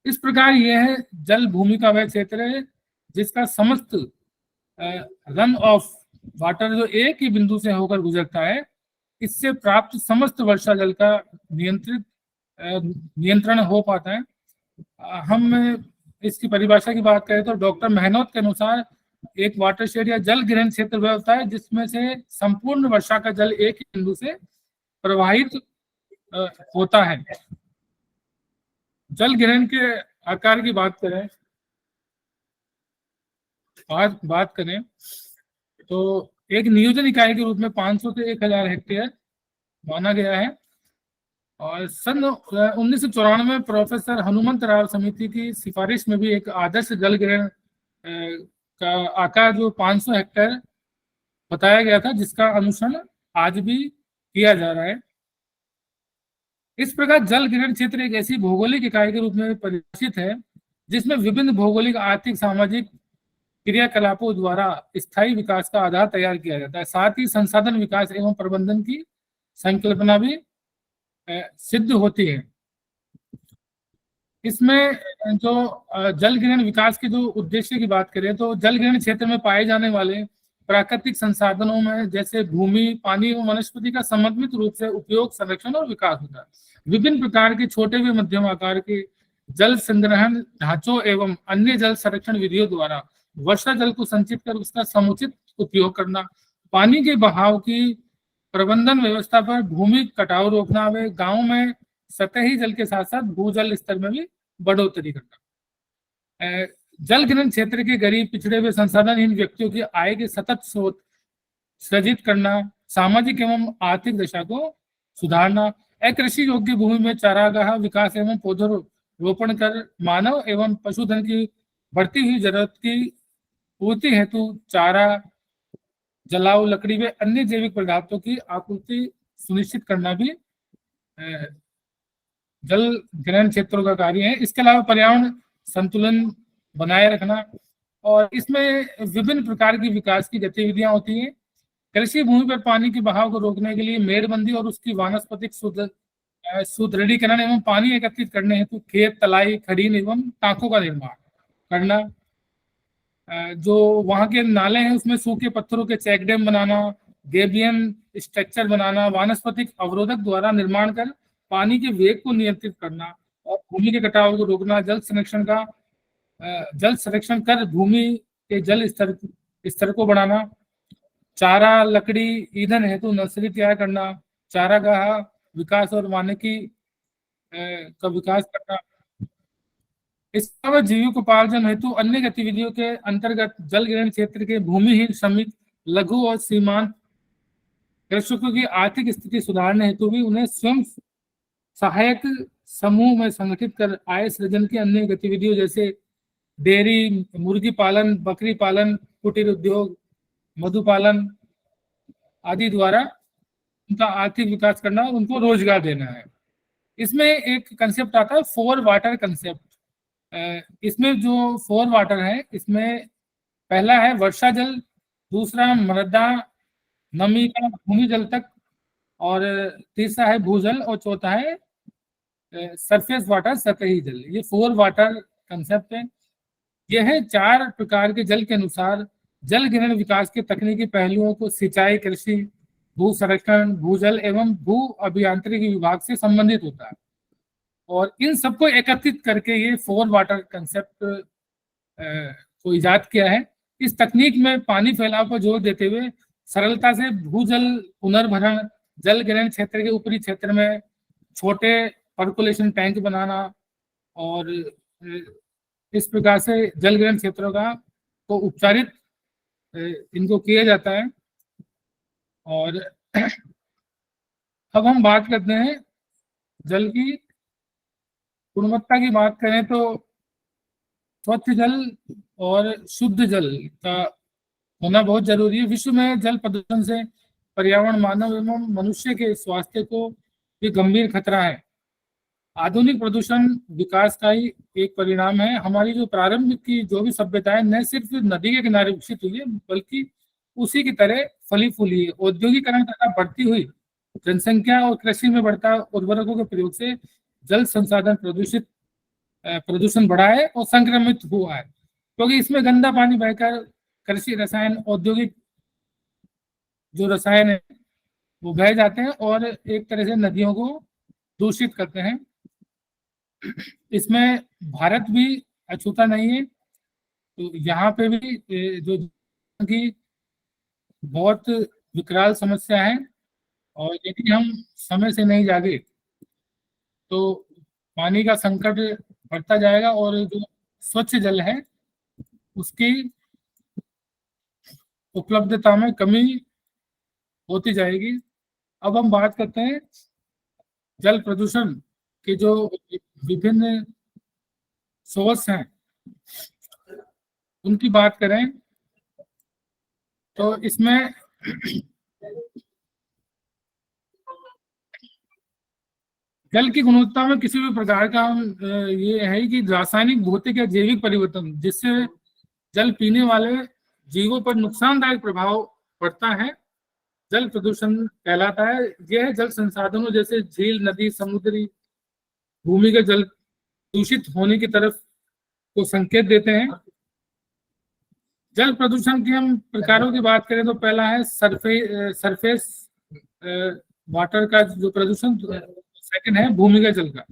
इस प्रकार यह है जल भूमि का वह क्षेत्र है जिसका समस्त रन ऑफ वाटर जो एक ही बिंदु से होकर गुजरता है, इससे प्राप्त समस्त वर्षा जल का नियंत्रण हो पाता है। हम इसकी परिभाषा की बात करें तो डॉक्टर मेहनत के अनुसार एक वाटरशेड या जल ग्रहण क्षेत्र वह होता है जिसमें से संपूर्ण वर्षा का जल एक ही बिंदु से प्रवाहित होता है। जल ग्रहण के आकार की बात करें तो एक नियोजन इकाई के रूप में 500 से 1000 हेक्टेयर माना गया है। और सन 1994 में प्रोफेसर हनुमंत राव समिति की सिफारिश में भी एक आदर्श जल ग्रहण का आकार जो 500 हेक्टेयर बताया गया था, जिसका अनुसरण आज भी किया जा रहा है। इस प्रकार जल ग्रहण क्षेत्र एक ऐसी भौगोलिक इकाई के रूप में परिभाषित है जिसमें विभिन्न भौगोलिक, आर्थिक, सामाजिक क्रियाकलापों द्वारा स्थायी विकास का आधार तैयार किया जाता है। साथ ही संसाधन विकास एवं प्रबंधन की संकल्पना भी सिद्ध होती है। इसमें जो जल ग्रहण विकास के जो उद्देश्य की बात करें तो जल ग्रहण क्षेत्र में पाए जाने वाले प्राकृतिक संसाधनों में जैसे भूमि, पानी एवं वनस्पति का समन्वित रूप से उपयोग, संरक्षण और विकास होता है। विभिन्न प्रकार के छोटे व मध्यम आकार के जल संग्रहण ढांचों एवं अन्य जल संरक्षण विधियों द्वारा वर्षा जल को संचित कर उसका समुचित उपयोग करना, पानी के बहाव की प्रबंधन व्यवस्था पर भूमि कटाव रोकना, वे गांव में सतही जल के साथ साथ भूजल स्तर में भी बढ़ोतरी करना। जल ग्रहण क्षेत्र के गरीब, पिछड़े हुए, संसाधनहीन व्यक्तियों की आय के सतत स्रोत सृजित करना, सामाजिक एवं आर्थिक दशा को सुधारना, अकृषि योग्य भूमि में चारागाह विकास एवं पौधरोपण कर मानव एवं पशुधन की बढ़ती हुई जरूरत की पूर्ति हेतु चारा, जलाऊ लकड़ी व अन्य जैविक पदार्थों की आपूर्ति सुनिश्चित करना भी जल ग्रहण क्षेत्रों का कार्य है। इसके अलावा पर्यावरण संतुलन बनाए रखना, और इसमें विभिन्न प्रकार की विकास की गतिविधियां होती हैं। कृषि भूमि पर पानी के बहाव को रोकने के लिए मेड़बंदी और उसकी वानस्पतिक सुदृढ़ीकरण एवं पानी एकत्रित करने हेतु खेत, तलाई, खड़ीन एवं टांकों का निर्माण करना। जो वहां के नाले हैं उसमें सूखे पत्थरों के चेक डैम बनाना, गेबियन स्ट्रक्चर बनाना, वानस्पतिक अवरोधक द्वारा निर्माण कर पानी के वेग को नियंत्रित करना और भूमि के कटाव को रोकना, जल संरक्षण कर भूमि के जल स्तर को बढ़ाना, चारा, लकड़ी, ईंधन हेतु नर्सरी तैयार करना, चारागाह विकास और वानिकी का विकास करना। इसके अलावा जीविकोपार्जन हेतु अन्य गतिविधियों के अंतर्गत जल ग्रहण क्षेत्र के भूमिहीन, श्रमिक, लघु और सीमांत कृषकों की आर्थिक स्थिति सुधारने हेतु भी उन्हें स्वयं सहायक समूह में संगठित कर आय सृजन की अन्य गतिविधियों जैसे डेयरी, मुर्गी पालन, बकरी पालन, कुटीर उद्योग, मधुपालन आदि द्वारा उनका आर्थिक विकास करना और उनको रोजगार देना है। इसमें एक कंसेप्ट आता है 4 वाटर कंसेप्ट। इसमें जो 4 वाटर है, इसमें पहला है वर्षा जल, दूसरा मृदा नमी का भूमि जल तक, और तीसरा है भूजल, और चौथा है सरफेस वाटर, सतही जल। ये 4 वाटर कंसेप्ट है। यह है 4 प्रकार के जल के अनुसार जल ग्रहण विकास के तकनीकी पहलुओं को सिंचाई, कृषि, भू संरक्षण, भूजल एवं भू अभियांत्रिकी विभाग से संबंधित होता है, और इन सबको एकत्रित करके ये 4 वाटर कंसेप्ट को इजाद किया है। इस तकनीक में पानी फैलाव पर जोर देते हुए सरलता से भूजल पुनर्भरण, जल ग्रहण क्षेत्र के ऊपरी क्षेत्र में छोटे पर्कुलेशन टैंक बनाना, और इस प्रकार से जल ग्रहण क्षेत्रों का को उपचारित इनको किया जाता है। और अब हम बात करते हैं जल की गुणवत्ता की बात करें तो स्वच्छ जल और शुद्ध जल का होना बहुत जरूरी है। विश्व में जल प्रदूषण से पर्यावरण, मानव एवं मनुष्य के स्वास्थ्य को भी गंभीर खतरा है। आधुनिक प्रदूषण विकास का ही एक परिणाम है। हमारी जो प्रारंभ की जो भी सभ्यताएं न सिर्फ नदी के किनारे विकसित हुई है, बल्कि उसी की तरह फली फूली है। औद्योगिकरण तथा बढ़ती हुई जनसंख्या और कृषि में बढ़ता उर्वरकों के प्रयोग से जल संसाधन प्रदूषित प्रदूषण बढ़ा है और संक्रमित हुआ है, क्योंकि इसमें गंदा पानी बहकर कृषि रसायन, औद्योगिक जो रसायन है वो बह जाते हैं और एक तरह से नदियों को दूषित करते हैं। इसमें भारत भी अछूता नहीं है, तो यहाँ पे भी जो की बहुत विकराल समस्या है, और यदि हम समय से नहीं जागे तो पानी का संकट बढ़ता जाएगा और जो स्वच्छ जल है उसकी उपलब्धता में कमी होती जाएगी। अब हम बात करते हैं जल प्रदूषण के जो विभिन्न सोर्स हैं उनकी बात करें तो इसमें जल की गुणवत्ता में किसी भी प्रकार का ये है कि रासायनिक, भौतिक या जैविक परिवर्तन जिससे जल पीने वाले जीवों पर नुकसानदायक प्रभाव पड़ता है, जल प्रदूषण कहलाता है। यह जल संसाधनों जैसे झील, नदी, समुद्री, भूमि के जल दूषित होने की तरफ को संकेत देते हैं। जल प्रदूषण की हम प्रकारों की बात करें तो पहला है सरफेस वाटर का जो प्रदूषण, सेकंड है भूमिगत जल का।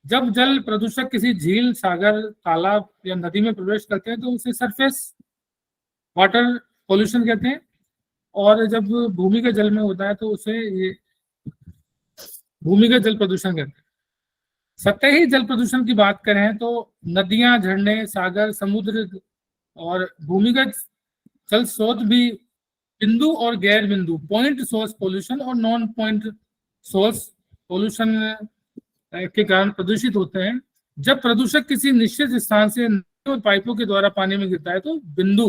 जब जल प्रदूषक किसी झील, सागर, तालाब या नदी में प्रवेश करते हैं तो उसे सरफेस वाटर पॉल्यूशन कहते हैं, और जब भूमिगत जल में होता है तो उसे ये भूमिगत जल प्रदूषण कहते हैं। सतही जल प्रदूषण की बात करें तो नदियां, झरने, सागर, समुद्र और भूमिगत जल स्रोत भी बिंदु और गैर बिंदु, पॉइंट सोर्स पोल्यूशन और नॉन पॉइंट सोर्स पोल्यूशन के कारण प्रदूषित होते हैं। जब प्रदूषक किसी निश्चित स्थान से और पाइपों के द्वारा पानी में गिरता है तो बिंदु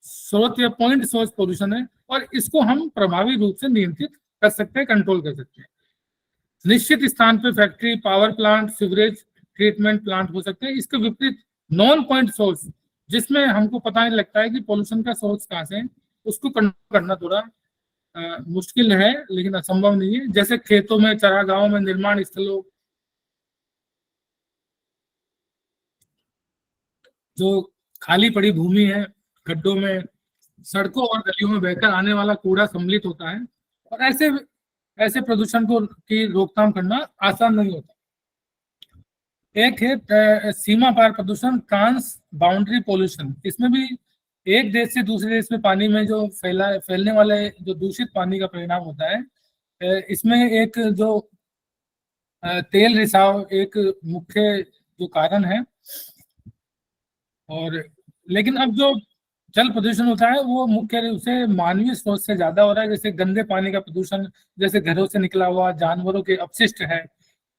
स्रोत या पॉइंट सोर्स पोल्यूशन है, और इसको हम प्रभावी रूप से नियंत्रित कर सकते हैं, कंट्रोल कर सकते हैं। निश्चित स्थान पर factory, power plant, sewerage treatment plant हो सकते हैं। इसके विपरीत नॉन पॉइंट सोर्स, जिसमें हमको पता नहीं लगता है कि पोल्यूशन का सोर्स कहाँ से है, उसको कंट्रोल करना थोड़ा मुश्किल है लेकिन असंभव नहीं है। जैसे खेतों में, चरागाहों में, निर्माण स्थलों, जो खाली पड़ी भूमि है, गड्ढों में, सड़कों और गलियों में बहकर आने वाला कूड़ा सम्मिलित होता है, और ऐसे ऐसे प्रदूषण को की रोकथाम करना आसान नहीं होता। एक है सीमा पार प्रदूषण, ट्रांस बाउंड्री पोल्यूशन। इसमें भी एक देश से दूसरे देश में पानी में जो फैलने वाले जो दूषित पानी का परिणाम होता है, इसमें एक जो तेल रिसाव एक मुख्य जो कारण है। और लेकिन अब जो जल प्रदूषण होता है वो मुख्य रूप से मानवीय स्रोत से ज्यादा हो रहा है, जैसे गंदे पानी का प्रदूषण, जैसे घरों से निकला हुआ जानवरों के अपशिष्ट है,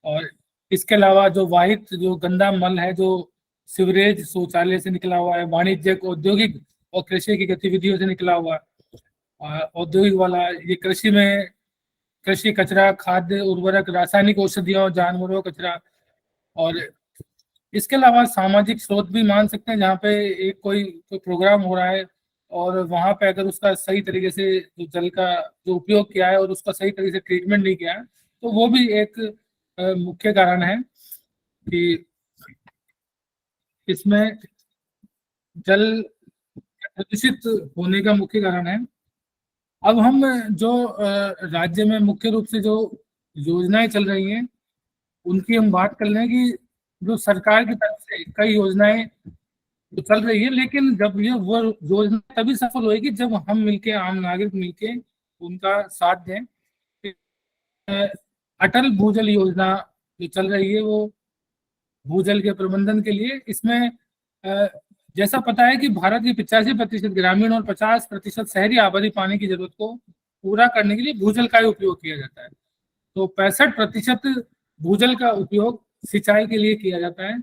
और इसके अलावा जो वाहित जो गंदा मल है, जो सीवरेज, शौचालय से निकला हुआ है, वाणिज्यिक, औद्योगिक और कृषि की गतिविधियों से निकला हुआ है। औद्योगिक वाला ये कृषि में कृषि कचरा, खाद्य उर्वरक, रासायनिक औषधियों, जानवरों कचरा, और इसके अलावा सामाजिक स्रोत भी मान सकते हैं, जहाँ पे एक कोई प्रोग्राम हो रहा है और वहां पे अगर उसका सही तरीके से जो जल का जो उपयोग किया है और उसका सही तरीके से ट्रीटमेंट नहीं किया है तो वो भी एक मुख्य कारण है कि इसमें जल प्रदूषित होने का मुख्य कारण है। अब हम जो राज्य में मुख्य रूप से जो योजनाएं चल रही हैं उनकी हम बात कर लें कि जो सरकार की तरफ से कई योजनाएं तो चल रही है, लेकिन जब ये वो योजना तभी सफल होगी जब हम मिलके, आम नागरिक मिलके उनका साथ दें। अटल भूजल योजना जो चल रही है वो भूजल के प्रबंधन के लिए, इसमें जैसा पता है कि भारत की 85% ग्रामीण और 50% शहरी आबादी पानी की जरूरत को पूरा करने के लिए भूजल का ही उपयोग किया जाता है। तो 65% भूजल का उपयोग सिंचाई के लिए किया जाता है,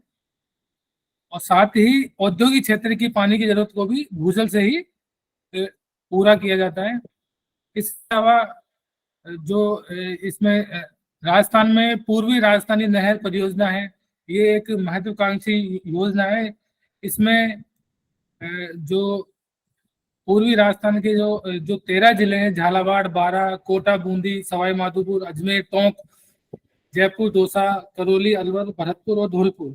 और साथ ही औद्योगिक क्षेत्र की पानी की जरूरत को भी भूजल से ही पूरा किया जाता है। इसके अलावा जो इसमें राजस्थान में पूर्वी राजस्थानी नहर परियोजना है, ये एक महत्वाकांक्षी योजना है। इसमें जो पूर्वी राजस्थान के जो 13 जिले हैं, झालावाड़, बारां, कोटा, बूंदी, सवाई माधोपुर, अजमेर, टोंक, जयपुर, दौसा, करौली, अलवर, भरतपुर और धौलपुर,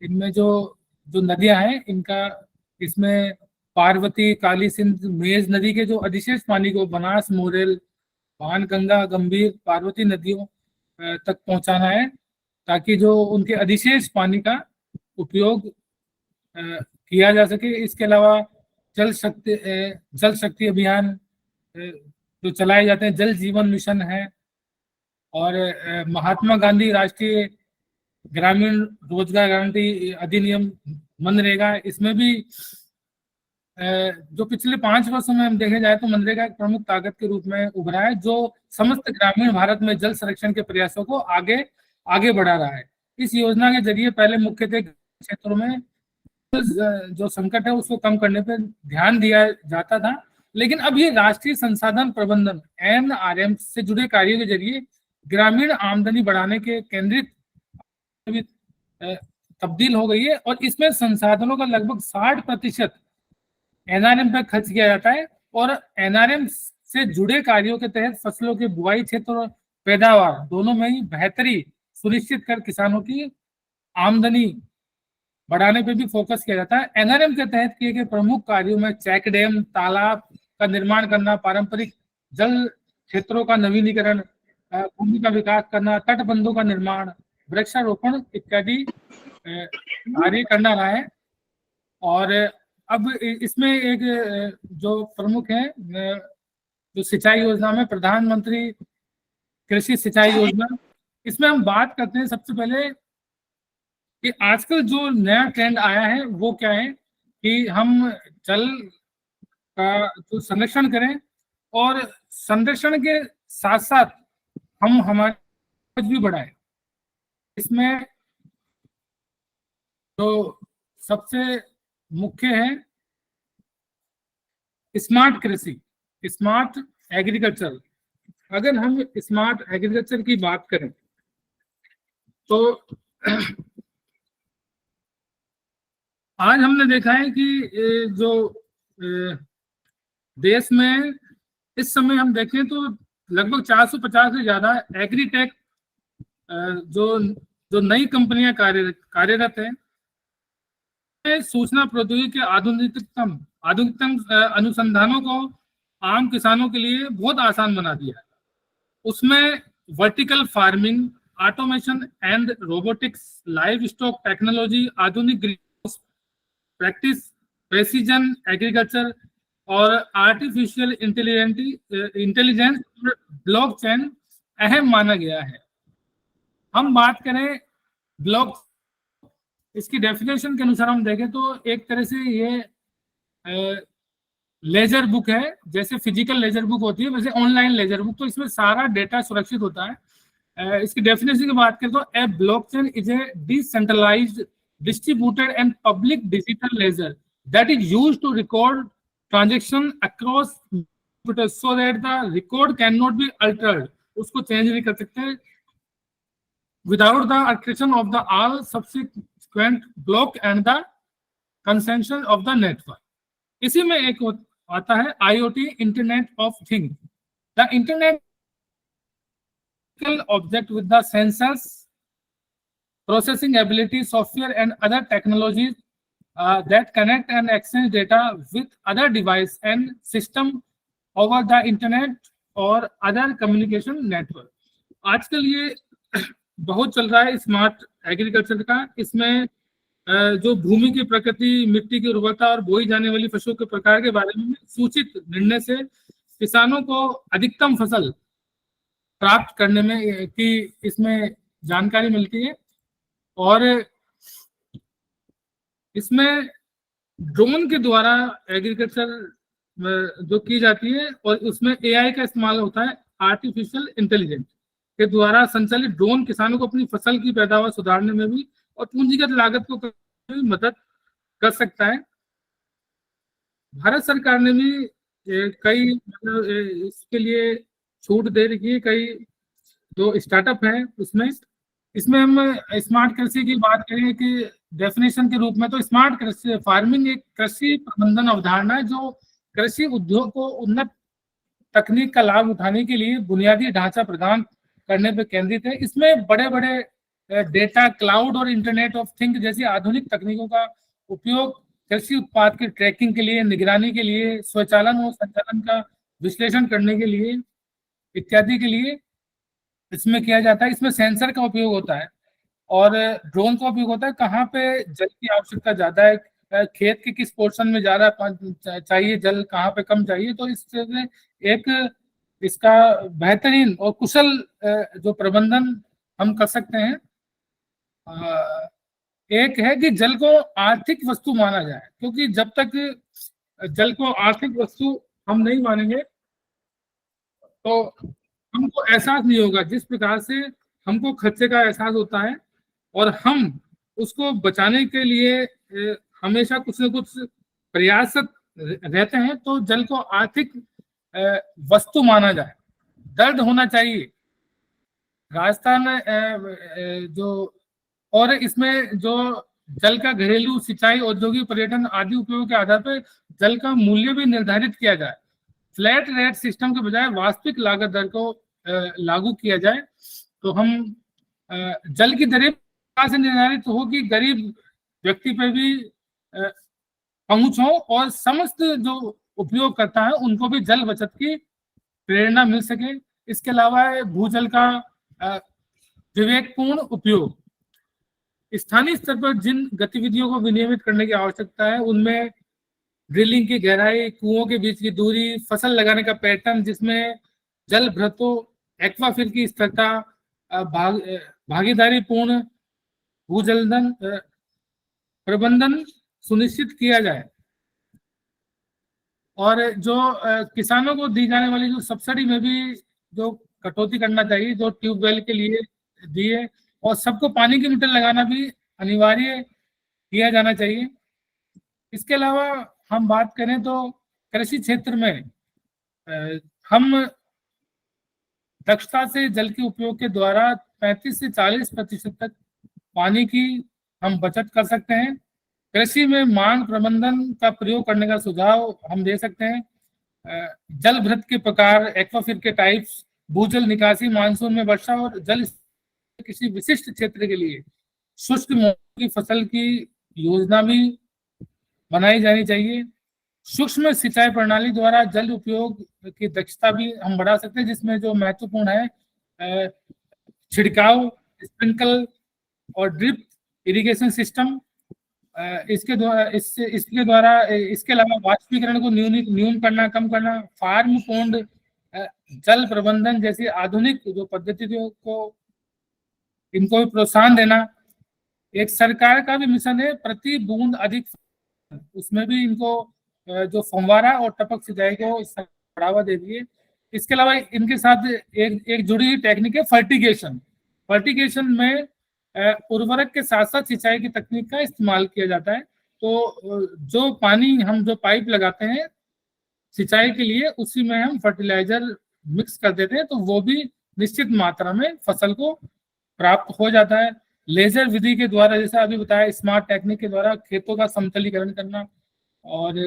इनमें जो जो नदियां हैं इनका, इसमें पार्वती, काली सिंध, मेज नदी के जो अधिशेष पानी को बनास, मोरेल, भान गंगा, गंभीर, पार्वती नदियों तक पहुंचाना है, ताकि जो उनके अधिशेष पानी का उपयोग किया जा सके। इसके अलावा जल शक्ति अभियान जो चलाए जाते हैं, जल जीवन मिशन है, और महात्मा गांधी राष्ट्रीय ग्रामीण रोजगार गारंटी अधिनियम, मनरेगा, इसमें भी जो पिछले 5 वर्षों में हम देखे जाए तो मनरेगा एक प्रमुख ताकत के रूप में उभरा है, जो समस्त ग्रामीण भारत में जल संरक्षण के प्रयासों को आगे बढ़ा रहा है। इस योजना के जरिए पहले मुख्यतः क्षेत्रों में जो संकट है उसको कम करने पर ध्यान दिया जाता था, लेकिन अब ये राष्ट्रीय संसाधन प्रबंधन NRM से जुड़े कार्यों के जरिए ग्रामीण आमदनी बढ़ाने के केंद्रित तब्दील हो गई है, और इसमें संसाधनों का लगभग 60% NRM पर खर्च किया जाता है, और NRM से जुड़े कार्यों के तहत फसलों के बुआई क्षेत्र और पैदावार दोनों में ही बेहतरी सुनिश्चित कर किसानों की आमदनी बढ़ाने पे भी फोकस किया जाता है। NRM के तहत किए गए प्रमुख कार्यों में चेक डैम, तालाब का निर्माण करना, पारंपरिक जल क्षेत्रों का नवीनीकरण, भूमि का विकास करना, तटबंधों का निर्माण, वृक्षारोपण इत्यादि कार्य करना रहा है। और अब इसमें एक जो प्रमुख है, जो सिंचाई योजना में प्रधानमंत्री कृषि सिंचाई योजना, इसमें हम बात करते हैं सबसे पहले कि आजकल जो नया ट्रेंड आया है वो क्या है कि हम जल का जो संरक्षण करें, और संरक्षण के साथ साथ हम हमारी उपज भी बढ़ाएं। इसमें जो सबसे मुख्य है स्मार्ट कृषि, स्मार्ट एग्रीकल्चर। अगर हम स्मार्ट एग्रीकल्चर की बात करें तो आज हमने देखा है कि जो देश में इस समय हम देखें तो लगभग 450 से ज्यादा एग्रीटेक जो नई कंपनियां कार्यरत हैं, सूचना प्रौद्योगिकी के आधुनिकतम अनुसंधानों को आम किसानों के लिए बहुत आसान बना दिया है। उसमें vertical farming, automation and robotics, livestock technology, आधुनिक greenhouse practice, precision agriculture और आर्टिफिशियल इंटेलिजेंस, ब्लॉकचेन अहम माना गया है। हम बात करें ब्लॉक, इसकी डेफिनेशन के अनुसार हम देखें तो एक तरह से ये लेजर बुक है, जैसे फिजिकल लेजर बुक होती है वैसे ऑनलाइन लेजर बुक, तो इसमें सारा डेटा सुरक्षित होता है। इसकी डेफिनेशन की बात करें तो a blockchain is a decentralised, distributed and public digital ledger that is used to record transaction across computer so that the record can not be altered, उसको चेंज नहीं कर सकते, without the alteration of the all subsequent block and the consensus of the network. इसी में एक आता है IoT, internet of things, the internet object with the sensors, processing ability, software and other technologies that connect and exchange data with other device and system over the internet or other communication network। आजकल ये बहुत चल रहा है smart agriculture का। इसमें जो भूमि की प्रकृति, मिट्टी की उर्वरता और बोई जाने वाली फसलों के प्रकार के बारे में सूचित निर्णय से किसानों को अधिकतम फसल प्राप्त करने में की इसमें जानकारी मिलती है। और इसमें ड्रोन के द्वारा एग्रीकल्चर जो की जाती है, और उसमें AI का इस्तेमाल होता है, आर्टिफिशियल इंटेलिजेंस के द्वारा संचालित ड्रोन किसानों को अपनी फसल की पैदावार सुधारने में भी और पूंजीगत लागत को करने में मदद कर सकता है। भारत सरकार ने भी कई इसके लिए छूट दे रखी है, कई जो स्टार्टअप है इसमें हम स्मार्ट कृषि की बात करें कि डेफिनेशन के रूप में, तो स्मार्ट कृषि फार्मिंग एक कृषि प्रबंधन अवधारणा है जो कृषि उद्योग को उन्नत तकनीक का लाभ उठाने के लिए बुनियादी ढांचा प्रदान करने पर केंद्रित है। इसमें बड़े बड़े डेटा, क्लाउड और इंटरनेट ऑफ थिंग जैसी आधुनिक तकनीकों का उपयोग कृषि उत्पाद की ट्रैकिंग के लिए, निगरानी के लिए, स्वचालन और संचालन का विश्लेषण करने के लिए इत्यादि के लिए इसमें किया जाता है। इसमें सेंसर का उपयोग होता है और ड्रोन का उपयोग होता है। कहाँ पे जल की आवश्यकता ज्यादा है, खेत के किस पोर्शन में ज्यादा चाहिए जल, कहाँ पे कम चाहिए, तो इससे एक इसका बेहतरीन और कुशल जो प्रबंधन हम कर सकते हैं। एक है कि जल को आर्थिक वस्तु माना जाए, क्योंकि जब तक जल को आर्थिक वस्तु हम नहीं मानेंगे तो हमको एहसास नहीं होगा। जिस प्रकार से हमको खर्चे का एहसास होता है और हम उसको बचाने के लिए हमेशा कुछ न कुछ प्रयासरत रहते हैं, तो जल को आर्थिक वस्तु माना जाए। दर्द होना चाहिए। राजस्थान जो और इसमें जो जल का घरेलू सिंचाई, औद्योगिक, पर्यटन आदि उपयोग के आधार पर जल का मूल्य भी निर्धारित किया जाए। फ्लैट रेट सिस्टम के बजाय वास्तविक लागत दर को लागू किया जाए, तो हम जल की दरें से निर्धारित हो कि गरीब व्यक्ति पर भी पहुंच हो और समस्त जो उपयोग करता है उनको भी जल बचत की प्रेरणा मिल सके। इसके अलावा भूजल का विवेकपूर्ण उपयोग। स्थानीय स्तर पर जिन गतिविधियों को विनियमित करने की आवश्यकता है उनमें ड्रिलिंग की गहराई, कुओं के बीच की दूरी, फसल लगाने का पैटर्न जिसमें जल भ्रतों, एक्वाफिर की स्थिरता, भागीदारी पूर्ण भूजलधन प्रबंधन सुनिश्चित किया जाए। और जो किसानों को दी जाने वाली जो सब्सिडी में भी जो कटौती करना चाहिए, जो ट्यूबवेल के लिए दिए, और सबको पानी की मीटर लगाना भी अनिवार्य किया जाना चाहिए। इसके अलावा हम बात करें तो कृषि क्षेत्र में हम दक्षता से जल के उपयोग के द्वारा 35 से 40% तक पानी की हम बचत कर सकते हैं। कृषि में मांग प्रबंधन का प्रयोग करने का सुझाव हम दे सकते हैं। जल भ्रत के प्रकार, एक्वाफिर के टाइप्स, भूजल निकासी, मानसून में वर्षा और जल किसी विशिष्ट क्षेत्र के लिए शुष्क मौसम की फसल की योजना भी बनाई जानी चाहिए। सूक्ष्म सिंचाई प्रणाली द्वारा जल उपयोग की दक्षता भी हम बढ़ा सकते हैं, जिसमें जो महत्वपूर्ण है छिड़काव, स्प्रिंकल और ड्रिप इरिगेशन सिस्टम। इसके द्वारा इसके अलावा वाष्पीकरण को न्यून करना, कम करना, फार्म पोन्ड जल प्रबंधन जैसी आधुनिक जो पद्धतियों को इनको भी प्रोत्साहन देना। एक सरकार का भी मिशन है प्रति बूंद अधिक, उसमें भी इनको जो फव्वारा और टपक सिंचाई को बढ़ावा दे दिए। इसके अलावा इनके साथ एक जुड़ी हुई टेक्निक है फर्टिगेशन। फर्टिगेशन में उर्वरक के साथ साथ सिंचाई की तकनीक का इस्तेमाल किया जाता है। तो जो पानी हम जो पाइप लगाते हैं सिंचाई के लिए, उसी में हम फर्टिलाइजर मिक्स कर देते हैं, तो वो भी निश्चित मात्रा में फसल को प्राप्त हो जाता है। लेजर विधि के द्वारा, जैसा अभी बताया, स्मार्ट टेक्निक के द्वारा खेतों का समतलीकरण करना, और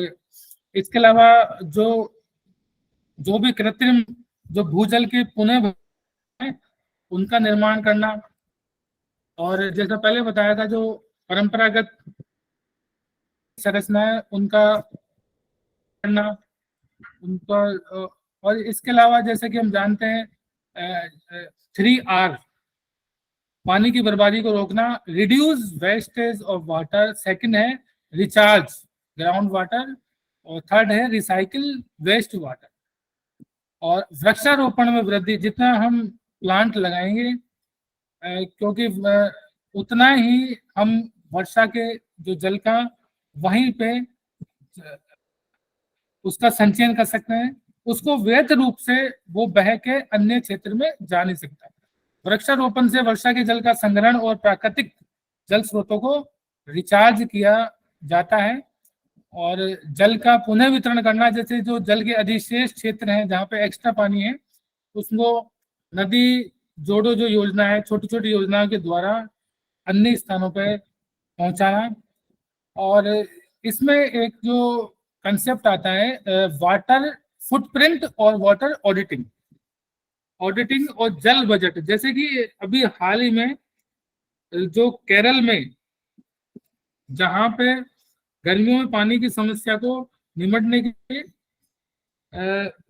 इसके अलावा जो भी कृत्रिम जो भूजल के पुनः उनका निर्माण करना, और जैसा पहले बताया था जो परंपरागत संरचना है उनका करना उनका। और इसके अलावा जैसे कि हम जानते हैं 3R, पानी की बर्बादी को रोकना, reduce wastage of water, second है रिचार्ज ग्राउंड वाटर, और थर्ड है रिसाइकिल वेस्ट वाटर। और वृक्षारोपण में वृद्धि, जितना हम प्लांट लगाएंगे क्योंकि उतना ही हम वर्षा के जो जल का वहीं पे उसका संचयन कर सकते हैं, उसको वैध रूप से वो बह के अन्य क्षेत्र में जा नहीं सकता। वृक्षारोपण से वर्षा के जल का संग्रहण और प्राकृतिक जल स्रोतों को रिचार्ज किया जाता है। और जल का पुनः वितरण करना, जैसे जो जल के अधिशेष क्षेत्र हैं जहाँ पे एक्स्ट्रा पानी है, उसको नदी जोड़ो जो योजना है, छोटी छोटी योजनाओं के द्वारा अन्य स्थानों पे पहुंचाना। और इसमें एक जो कंसेप्ट आता है वाटर फुटप्रिंट और वाटर ऑडिटिंग। ऑडिटिंग और जल बजट, जैसे कि अभी हाल ही में जो केरल में जहां पे गर्मियों में पानी की समस्या को निमटने के लिए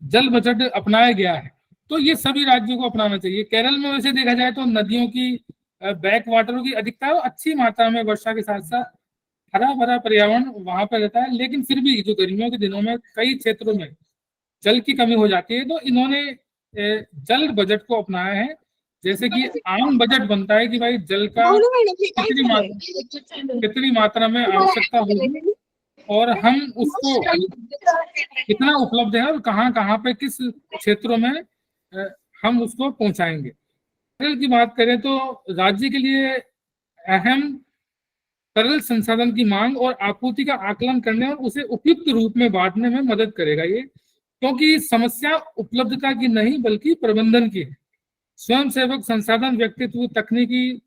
जल बजट अपनाया गया है, तो ये सभी राज्यों को अपनाना चाहिए। केरल में वैसे देखा जाए तो नदियों की बैक वाटरों की अधिकता है, अच्छी मात्रा में वर्षा के साथ साथ हरा भरा पर्यावरण वहां पर रहता है, लेकिन फिर भी जो गर्मियों के दिनों में कई क्षेत्रों में जल की कमी हो जाती है, तो इन्होंने जल बजट को अपनाया है। जैसे कि आम बजट बनता है कि भाई जल का कितनी मात्रा में आवश्यकता होगी और हम उसको कितना उपलब्ध है और कहाँ कहाँ पे किस क्षेत्रों में हम उसको पहुंचाएंगे। तरल की बात करें तो राज्य के लिए अहम तरल संसाधन की मांग और आपूर्ति का आकलन करने और उसे उपयुक्त रूप में बांटने में मदद करेगा ये, क्योंकि समस्या उपलब्धता की नहीं बल्कि प्रबंधन की है। स्वयंसेवक संसाधन व्यक्तित्व तकनीकी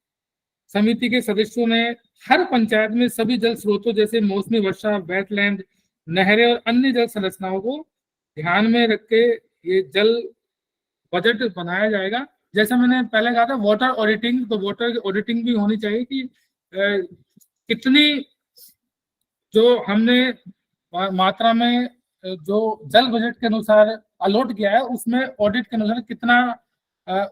समिति के सदस्यों ने हर पंचायत में सभी जल स्रोतों जैसे मौसमी वर्षा, वेटलैंड, नहरें और अन्य जल संरचनाओं को ध्यान में रख के ये जल बजट बनाया जाएगा। जैसा मैंने पहले कहा था वाटर ऑडिटिंग, तो वाटर ऑडिटिंग भी होनी चाहिए कि कितनी जो हमने मात्रा में जो जल बजट के अनुसार अलॉट किया है उसमें ऑडिट के अनुसार कितना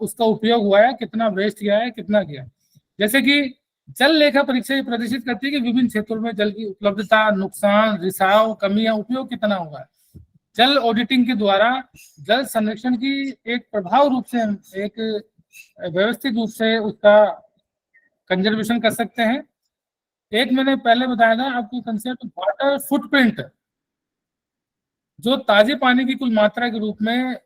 उसका उपयोग हुआ है, कितना वेस्ट किया है, कितना किया है। जैसे कि जल लेखा परीक्षा प्रदर्शित करती है कि विभिन्न क्षेत्रों में जल की उपलब्धता, नुकसान, रिसाव, कमी या उपयोग कितना हुआ है। जल ऑडिटिंग के द्वारा जल संरक्षण की एक प्रभाव रूप से, एक व्यवस्थित रूप से उसका कंजर्वेशन कर सकते हैं। एक मैंने पहले बताया था आपको कंसेप्ट वाटर फुटप्रिंट, जो ताजे पानी की कुल मात्रा के रूप में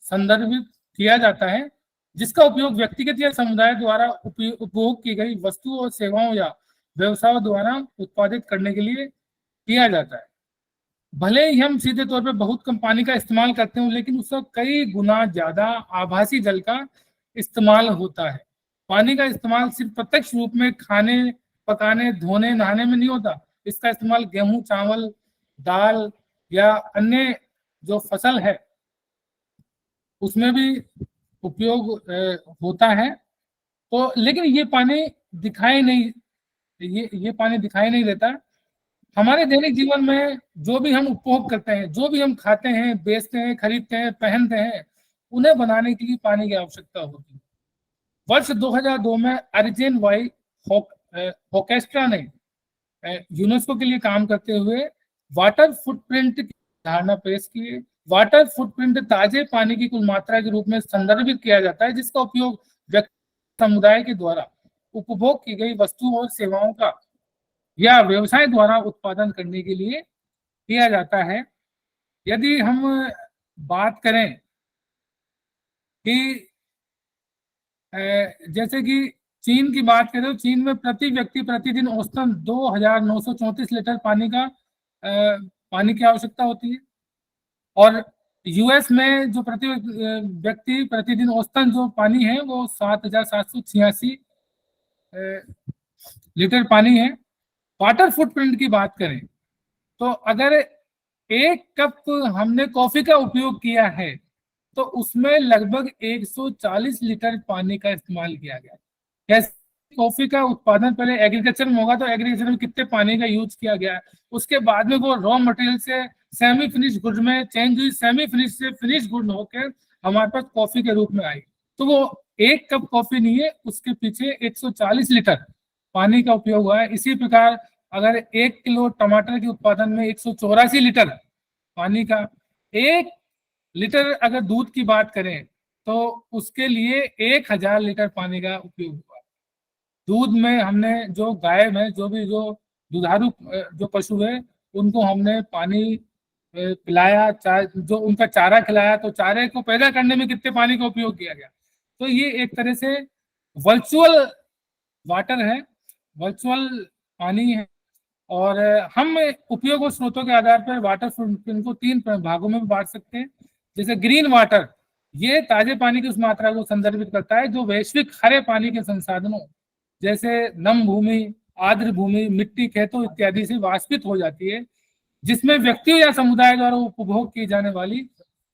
संदर्भित किया जाता है, जिसका उपयोग व्यक्तिगत या समुदाय द्वारा उपभोग की गई वस्तुओं और सेवाओं या व्यवसायों द्वारा उत्पादित करने के लिए किया जाता है। भले ही हम सीधे तौर पर बहुत कम पानी का इस्तेमाल करते हो, लेकिन उसका कई गुना ज्यादा आभासी जल का इस्तेमाल होता है। पानी का इस्तेमाल सिर्फ प्रत्यक्ष रूप में खाने, पकाने, धोने, नहाने में नहीं होता। इसका इस्तेमाल गेहूं, चावल, दाल या अन्य जो फसल है उसमें भी उपयोग होता है। तो लेकिन ये पानी दिखाई नहीं, ये पानी दिखाई नहीं देता। हमारे दैनिक जीवन में जो भी हम उपभोग करते हैं, जो भी हम खाते हैं, बेचते हैं, खरीदते हैं, पहनते हैं, उन्हें बनाने के लिए पानी की आवश्यकता होती है। वर्ष 2002 में अर्जेन वाई होकेस्ट्रा ने यूनेस्को के लिए काम करते हुए वाटर फुटप्रिंट की धारणा पेश की। वाटर फुटप्रिंट ताजे पानी की कुल मात्रा के रूप में संदर्भित किया जाता है, जिसका उपयोग व्यक्ति समुदाय के द्वारा उपभोग की गई वस्तुओं और सेवाओं का या व्यवसाय द्वारा उत्पादन करने के लिए किया जाता है। यदि हम बात करें कि जैसे कि चीन की बात करें तो चीन में प्रति व्यक्ति प्रतिदिन औसतन 2934 लीटर पानी की आवश्यकता होती है, और यूएस में जो प्रति व्यक्ति प्रतिदिन औसतन जो पानी है वो 7786 लीटर पानी है। वाटर फुटप्रिंट की बात करें तो अगर 1 कप हमने कॉफी का उपयोग किया है तो उसमें लगभग 140 लीटर पानी का इस्तेमाल किया गया। कैसे? कॉफी का उत्पादन पहले एग्रीकल्चर में होगा तो एग्रीकल्चर में कितने पानी का यूज किया गया, उसके बाद में वो रॉ मटेरियल से सेमी फिनिश गुड में चेंज हुई, सेमी फिनिश से फिनिश गुड होकर हमारे पास कॉफी के रूप में आई। तो वो 1 कप कॉफी नहीं है, उसके पीछे 140 लीटर पानी का उपयोग हुआ है। इसी प्रकार अगर 1 किलो टमाटर के उत्पादन में 184 लीटर पानी का, 1 लीटर अगर दूध की बात करें तो उसके लिए 1000 लीटर पानी का उपयोग हुआ। दूध में हमने जो गाय में जो दुधारू जो पशु है उनको हमने पानी पिलाया, जो उनका चारा खिलाया, तो चारे को पैदा करने में कितने पानी का उपयोग किया गया। तो ये एक तरह से वर्चुअल वाटर है, वर्चुअल पानी है। और हम उपयोग और स्रोतों के आधार पर वाटर फुटप्रिंट को 3 भागों में बांट सकते हैं। जैसे ग्रीन वाटर, ये ताजे पानी की उस मात्रा को संदर्भित करता है जो वैश्विक हरे पानी के संसाधनों जैसे नम भूमि, आर्द्र भूमि, मिट्टी, खेतों इत्यादि से वाष्पित हो जाती है, जिसमें व्यक्तियों या समुदाय द्वारा उपभोग की जाने वाली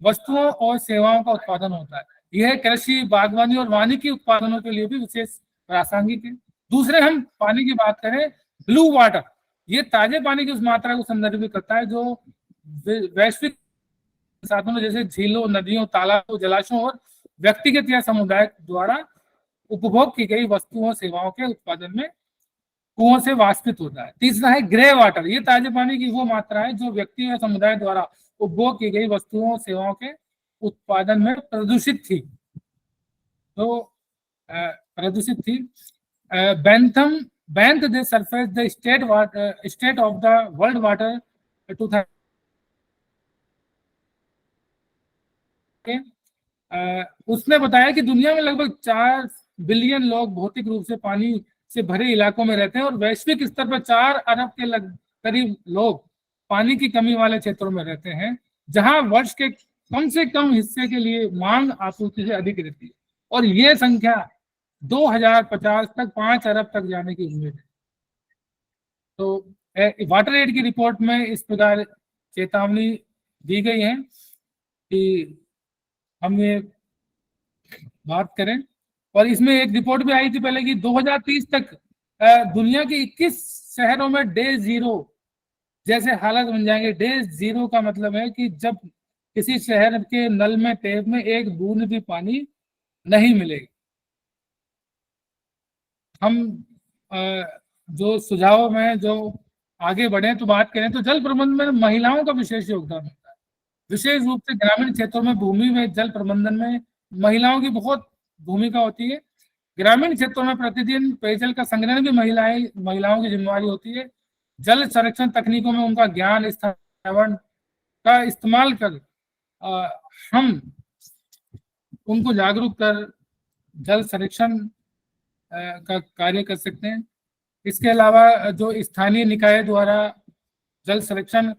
वस्तुओं और सेवाओं का उत्पादन होता है। यह कृषि, बागवानी और वानिकी उत्पादनों के लिए भी विशेष प्रासंगिक है। दूसरे, हम पानी की बात करें, ब्लू वाटर, ये ताजे पानी की उस मात्रा को संदर्भित करता है जो वैश्विक साधनों जैसे झीलों, नदियों, तालाबों, जलाशयों और व्यक्तिगत या समुदाय द्वारा उपभोग की गई वस्तुओं, सेवाओं के उत्पादन में कुओं से वाष्पित होता है। तीसरा है ग्रे वाटर, ये ताजे पानी की वो मात्रा है जो व्यक्ति या समुदाय द्वारा उपभोग की गई वस्तुओं, सेवाओं के उत्पादन में प्रदूषित थी, तो प्रदूषित थी। बेंथम beneath the surface the state of the world water 2000 उसने बताया कि दुनिया में लगभग 4 बिलियन लोग भौतिक रूप से पानी से भरे इलाकों में रहते हैं और वैश्विक स्तर पर 4 अरब के करीब लोग पानी की कमी वाले क्षेत्रों में रहते हैं, जहां वर्ष के कम से कम हिस्से के लिए मांग आपूर्ति से अधिक रहती है, और ये संख्या 2050 तक 5 अरब तक जाने की उम्मीद है। तो वाटर एड की रिपोर्ट में इस प्रकार चेतावनी दी गई है कि हम ये बात करें, और इसमें एक रिपोर्ट भी आई थी पहले कि 2030 तक दुनिया के 21 शहरों में डे जीरो जैसे हालत बन जाएंगे। डे जीरो का मतलब है कि जब किसी शहर के नल में, टैप में एक बूंद भी पानी नहीं मिलेगी। हम जो सुझाव में जो आगे बढ़े तो बात करें तो जल प्रबंधन में महिलाओं का विशेष योगदान होता है। विशेष रूप से ग्रामीण क्षेत्रों में भूमि में जल प्रबंधन में महिलाओं की बहुत भूमिका होती है। ग्रामीण क्षेत्रों में प्रतिदिन पेयजल का संग्रहण भी महिलाओं की जिम्मेवारी होती है। जल संरक्षण तकनीकों में उनका ज्ञान, स्थावरण का इस्तेमाल कर हम उनको जागरूक कर जल संरक्षण का कार्य कर सकते हैं। इसके अलावा जो स्थानीय निकाय द्वारा जल संरक्षण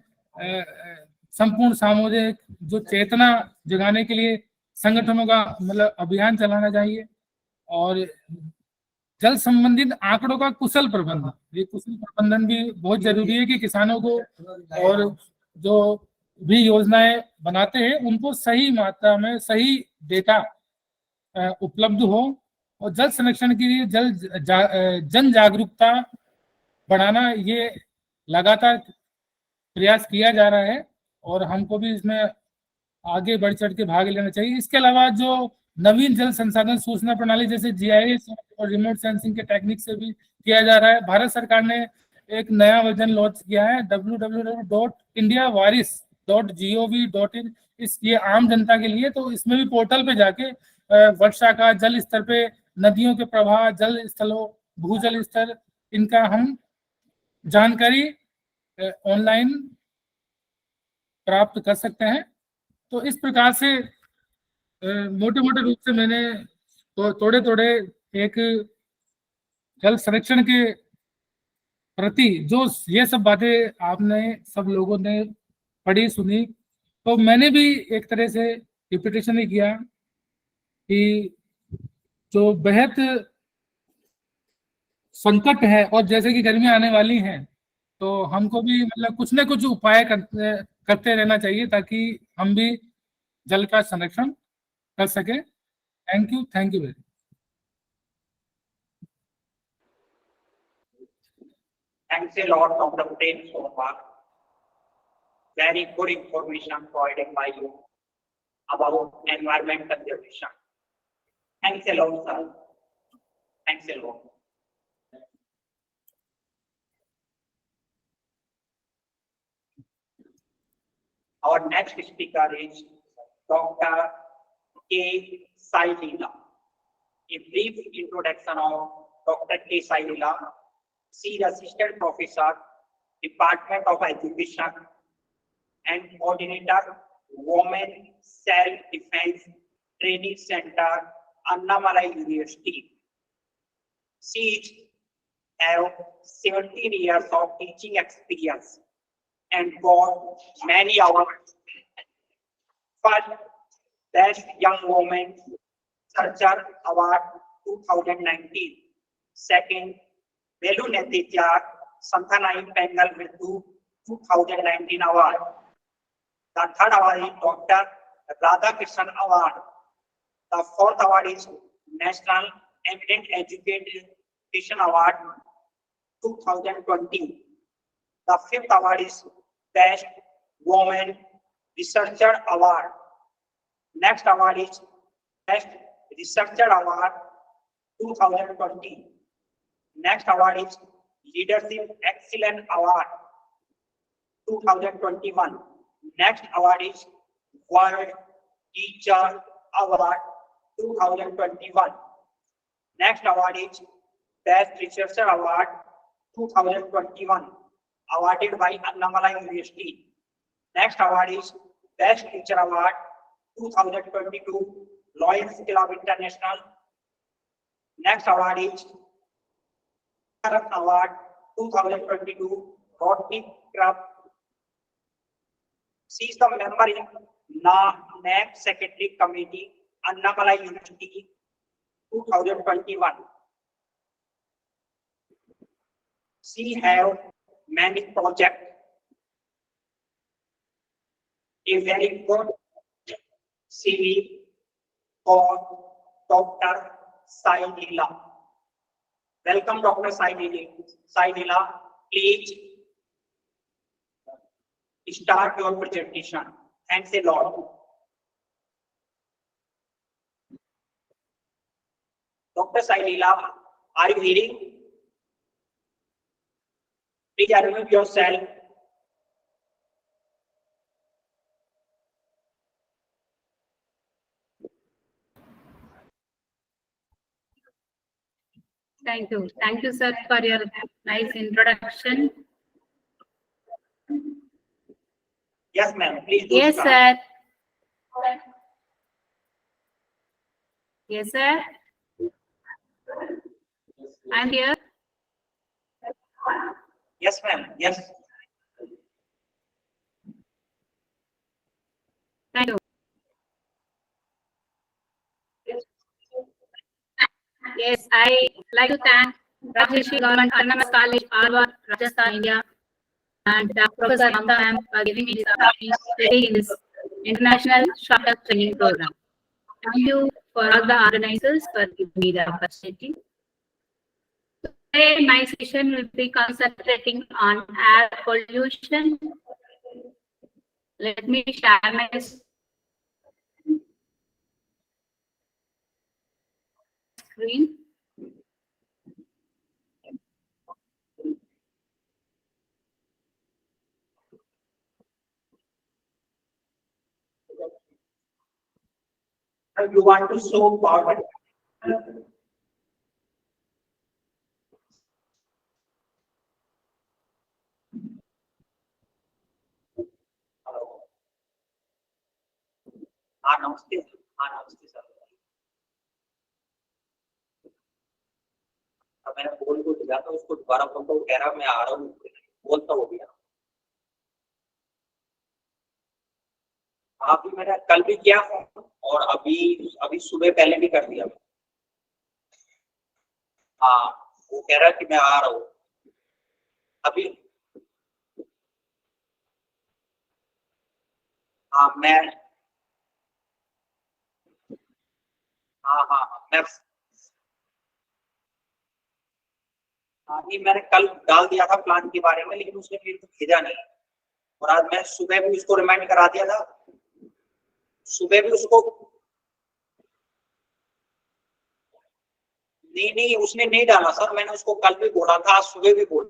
संपूर्ण सामूहिक जो चेतना जगाने के लिए संगठनों का मतलब अभियान चलाना चाहिए, और जल संबंधित आंकड़ों का कुशल प्रबंधन, ये कुशल प्रबंधन भी बहुत जरूरी है कि किसानों को और जो भी योजनाएं बनाते हैं उनको सही मात्रा में सही डेटा उपलब्ध हो, और जल संरक्षण के लिए जन जागरूकता बढ़ाना ये लगातार प्रयास किया जा रहा है, और हमको भी इसमें आगे बढ़ चढ़ के भाग लेना चाहिए। इसके अलावा जो नवीन जल संसाधन सूचना प्रणाली जैसे GIS और रिमोट सेंसिंग के टेक्निक से भी किया जा रहा है। भारत सरकार ने एक नया वर्जन लॉन्च किया है www.indiavaris.gov.in, इस ये आम जनता के लिए, तो इसमें भी पोर्टल पे जाके वर्षा का जल स्तर पे, नदियों के प्रवाह, जल स्थलों, भूजल स्तर, इनका हम जानकारी ऑनलाइन प्राप्त कर सकते हैं। तो इस प्रकार से मोटे मोटे रूप से मैंने थोड़े थोड़े एक जल संरक्षण के प्रति जो ये सब बातें आपने सब लोगों ने पढ़ी सुनी, तो मैंने भी एक तरह से रिपीटेशन ही किया कि जो बेहद संकट है, और जैसे कि गर्मियां आने वाली हैं तो हमको भी मतलब कुछ न कुछ उपाय करते रहना चाहिए ताकि हम भी जल का संरक्षण कर सके। Thank you very. Thanks a lot, Dr. Prem Soma. Very good information provided by you about environment conservation. Thanks a lot, sir. Thanks a lot. Our next speaker is Dr. K. Sai Leela. A brief introduction of Dr. K. Sai Leela. She is Assistant Professor, Department of Education and Coordinator, Women Self-Defense Training Center, Annamalai University. She has 17 years of teaching experience and got many awards. First, Best Young Woman Searcher Award 2019. Second, Velu Netitya Santhanai Panel with 2019 award. The third award is Dr. Radhakrishnan Award. The fourth award is National Eminent Education Award 2020. The fifth award is Best Woman Researcher Award. Next award is Best Researcher Award 2020. Next award is Leadership Excellence Award 2021. Next award is World Teacher Award 2021. Next award is Best Researcher Award 2021, awarded by Annamalai University. Next award is Best Teacher Award 2022, Lions Club International. Next award is Bharat Award 2022, Rotary Club. She is the member in NAAC Secretary Committee, Annamalai University 2021. She have many projects. A very good CV for Dr. Sai Leela. Welcome, Dr. Sai Leela. Please start your presentation. Thanks a lot. Dr. Sai Leela, are you hearing? Please unmute yourself. Thank you. Thank you, sir, for your nice introduction. Yes, ma'am. Please do Yes, start. sir. Yes, sir. I'm here. Yes, ma'am. Yes. Thank you. Yes, I like to thank Rajeshri Government Autonomous College, Alwar, Rajasthan, India, and Professor Mamta ma'am for giving me this opportunity to take in this international short-term training program. Thank you for all the organizers for giving me the opportunity. Today, my session will be concentrating on air pollution. Let me share my screen. You want to show forward? हाँ नमस्ते sir. अब मैंने बोल को दिया था उसको दोबारा बोलता हूँ, कह रहा मैं आ रहा हूँ, बोलता हो गया। अभी मैंने कल भी किया और अभी सुबह पहले भी कर दिया। हाँ वो कह रहा है कि मैं आ रहा हूँ अभी। हाँ मैं हाँ मैं ये मैंने कल डाल दिया था प्लान के बारे में, लेकिन उसने मेरे को भेजा नहीं। और आज मैं सुबह भी उसको रिमाइंड करा दिया था, सुबह भी उसको नहीं उसने नहीं डाला सर। मैंने उसको कल भी बोला था, आज सुबह भी बोला।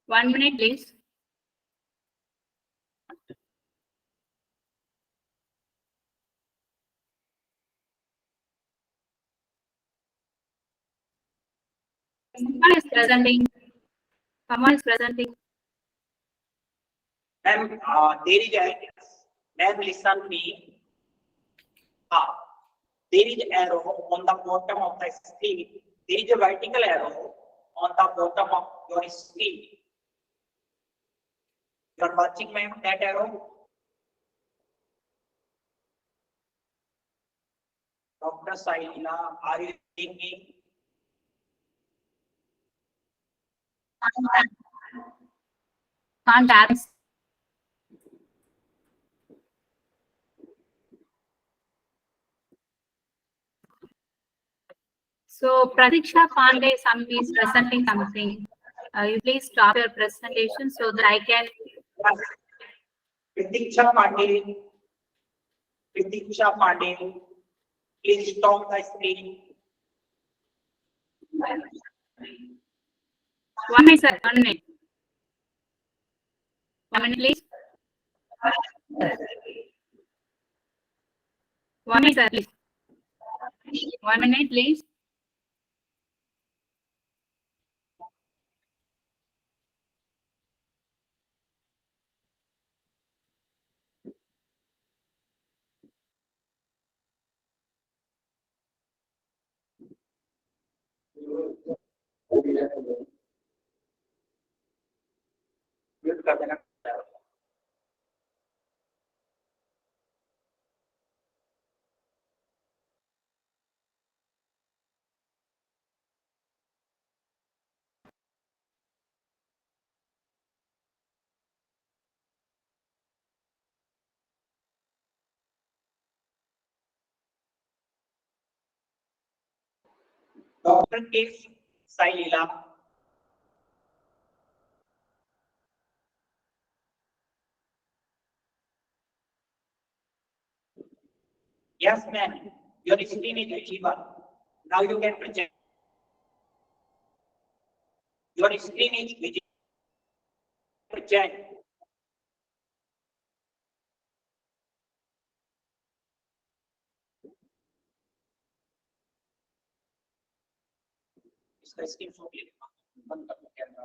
One minute, please. Someone is presenting. Someone is presenting. Ma'am, there is a ma'am listen me. There is arrow on the bottom of the screen. There is a vertical arrow on the bottom of your screen. You are watching, ma'am, that arrow. Dr. Sai Leela, are you me. Can't ask. So Pratiksha Pandey is presenting something. You please stop your presentation so that I can. Pratiksha Pandey. Pratiksha Pandey. Please stop the screen. 1 minute, sir. 1 minute. 1 minute, please. 1 minute, sir, please. 1 minute, please. Mute कर देना। Dr. K. Sai Leela. Yes, ma'am. Your screen is visible. Now you can project. Your screen is visible. Project. इसका screen shot ले लेना। बंद कर दो camera.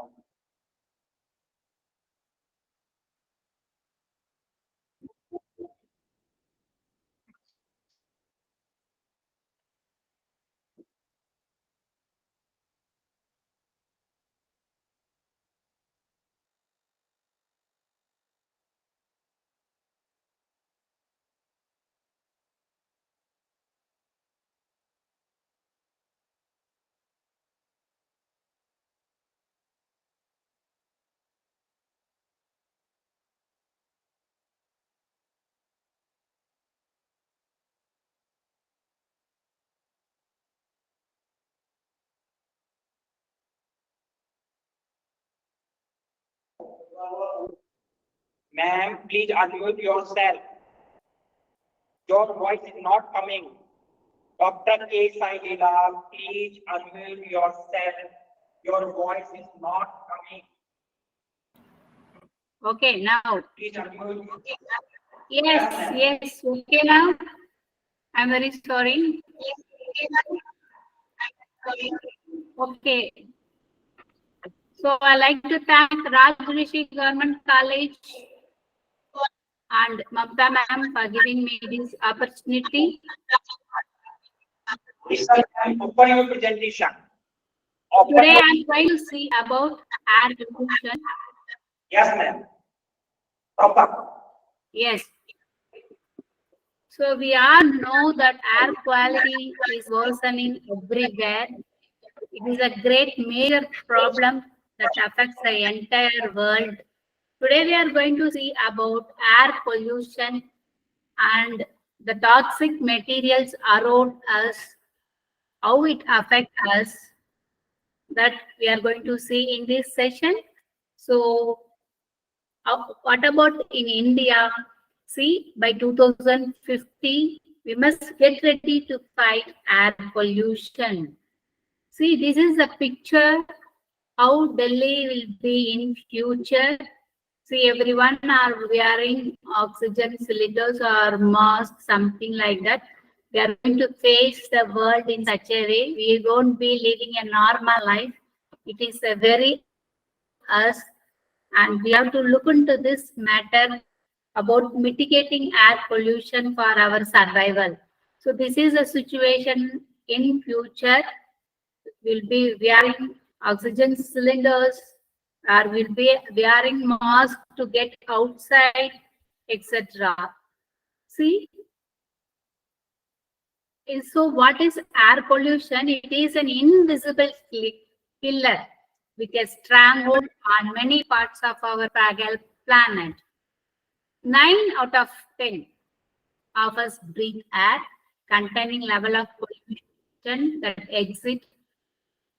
Ma'am, please unmute yourself. Your voice is not coming. Dr. K. Sai Leela, please unmute yourself. Your voice is not coming. Okay, now. Please unmute. Yes. Okay, now. I'm very sorry. Okay. So I like to thank Rajrishi Government College and Mamta ma'am for giving me this opportunity. Open your presentation. Today I'm going to see about air pollution. Yes, ma'am. Proper. Yes. So we all know that air quality is worsening everywhere. It is a great major problem that affects the entire world. Today we are going to see about air pollution and the toxic materials around us, how it affects us, that we are going to see in this session. So what about in India? See, by 2050, we must get ready to fight air pollution. See, this is a picture how Delhi will be in future. See, everyone are wearing oxygen cylinders or masks, something like that. We are going to face the world in such a way. We won't be living a normal life. It is a very us, and we have to look into this matter about mitigating air pollution for our survival. So this is a situation in future. We'll be wearing oxygen cylinders, or we'll be wearing masks to get outside, etc. See, So what is air pollution? It is an invisible killer with a stranglehold on many parts of our fragile planet. 9 out of 10 of us breathe air containing level of pollution that exceed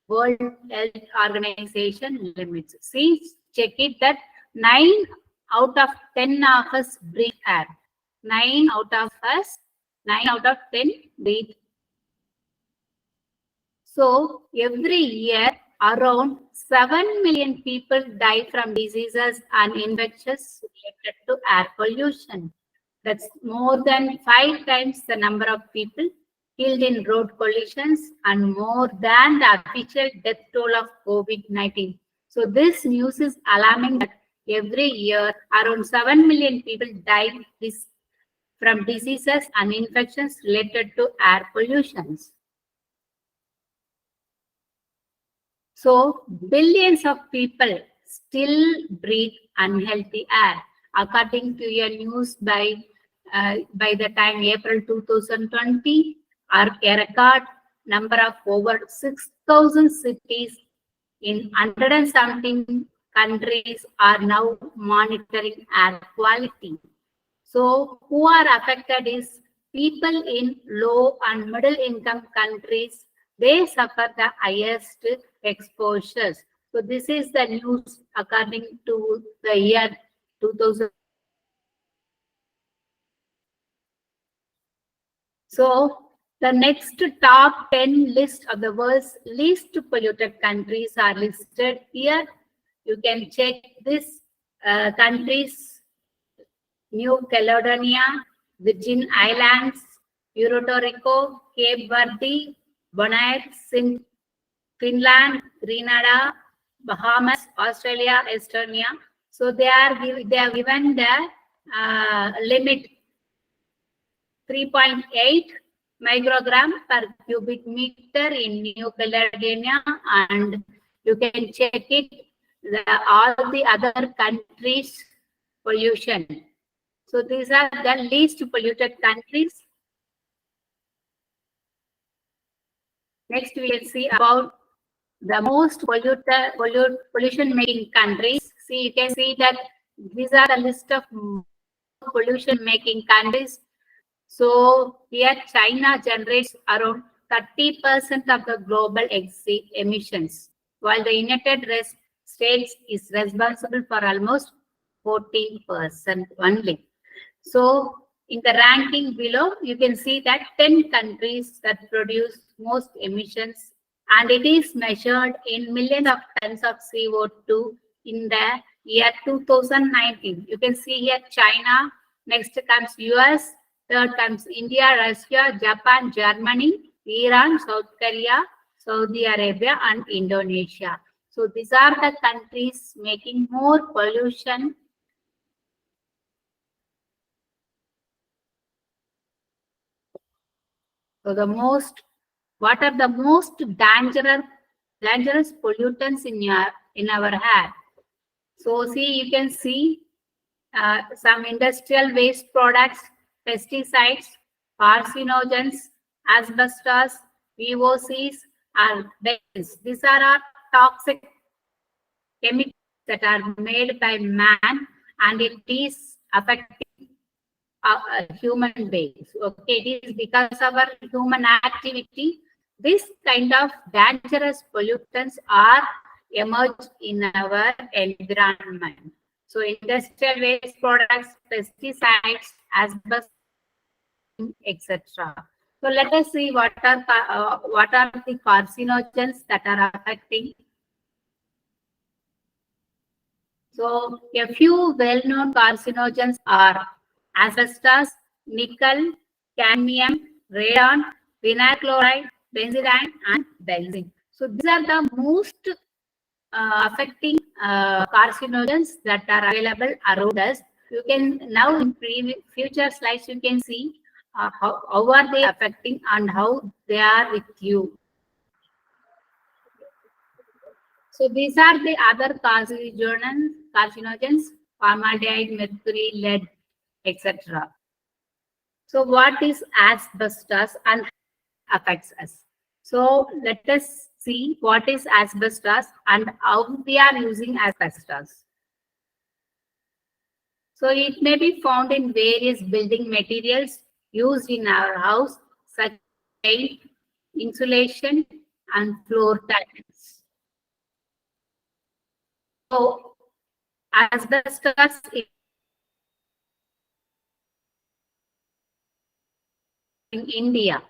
World Health Organization limits. See, check it that 9 out of 10 of us breathe air. 9 out of 10 breathe. So every year, around 7 million people die from diseases and infections related to air pollution. That's more than 5 times the number of people killed in road collisions and more than the official death toll of COVID-19. So this news is alarming that every year around 7 million people die from diseases and infections related to air pollutions. So billions of people still breathe unhealthy air. According to a news by the time April 2020, a record number of over 6,000 cities in 117 countries are now monitoring air quality. So who are affected is people in low and middle income countries. They suffer the highest exposures. So this is the news according to the year 2000. So the next top 10 list of the world's least polluted countries are listed here. You can check this countries: New Caledonia, Virgin Islands, Puerto Rico, Cape Verde, Bonaire, Finland, Grenada, Bahamas, Australia, Estonia. So they have given the limit 3.8 microgram per cubic meter in New Caledonia, and you can check it all the other countries' pollution. So these are the least polluted countries. Next, we will see about the most pollution-making countries. See, you can see that these are the list of pollution-making countries. So here, China generates around 30% of the global emissions, while the United States is responsible for almost 14% only. So in the ranking below, you can see that 10 countries that produce most emissions, and it is measured in millions of tons of CO2 in the year 2019. You can see here China, next comes US, third comes India, Russia, Japan, Germany, Iran, South Korea, Saudi Arabia, and Indonesia. So these are the countries making more pollution. So what are the most dangerous pollutants in our air? So see, you can see some industrial waste products, pesticides, carcinogens, asbestos, VOCs, and benzene. These are our toxic chemicals that are made by man, and it is affecting human beings. Okay, it is because of our human activity, this kind of dangerous pollutants are emerged in our environment. So industrial waste products, pesticides, asbestos, etc. So let us see what are the carcinogens that are affecting. So a few well-known carcinogens are asbestos, nickel, cadmium, radon, vinyl chloride, benzene, and benzene. So these are the most affecting carcinogens that are available around us. You can now in future slides you can see how are they affecting and how they are with you. So these are the other carcinogens, formaldehyde, mercury, lead, etc. So what is asbestos and affects us. So let us see what is asbestos and how we are using asbestos. So it may be found in various building materials used in our house, such as paint, insulation, and floor tiles. So asbestos in India.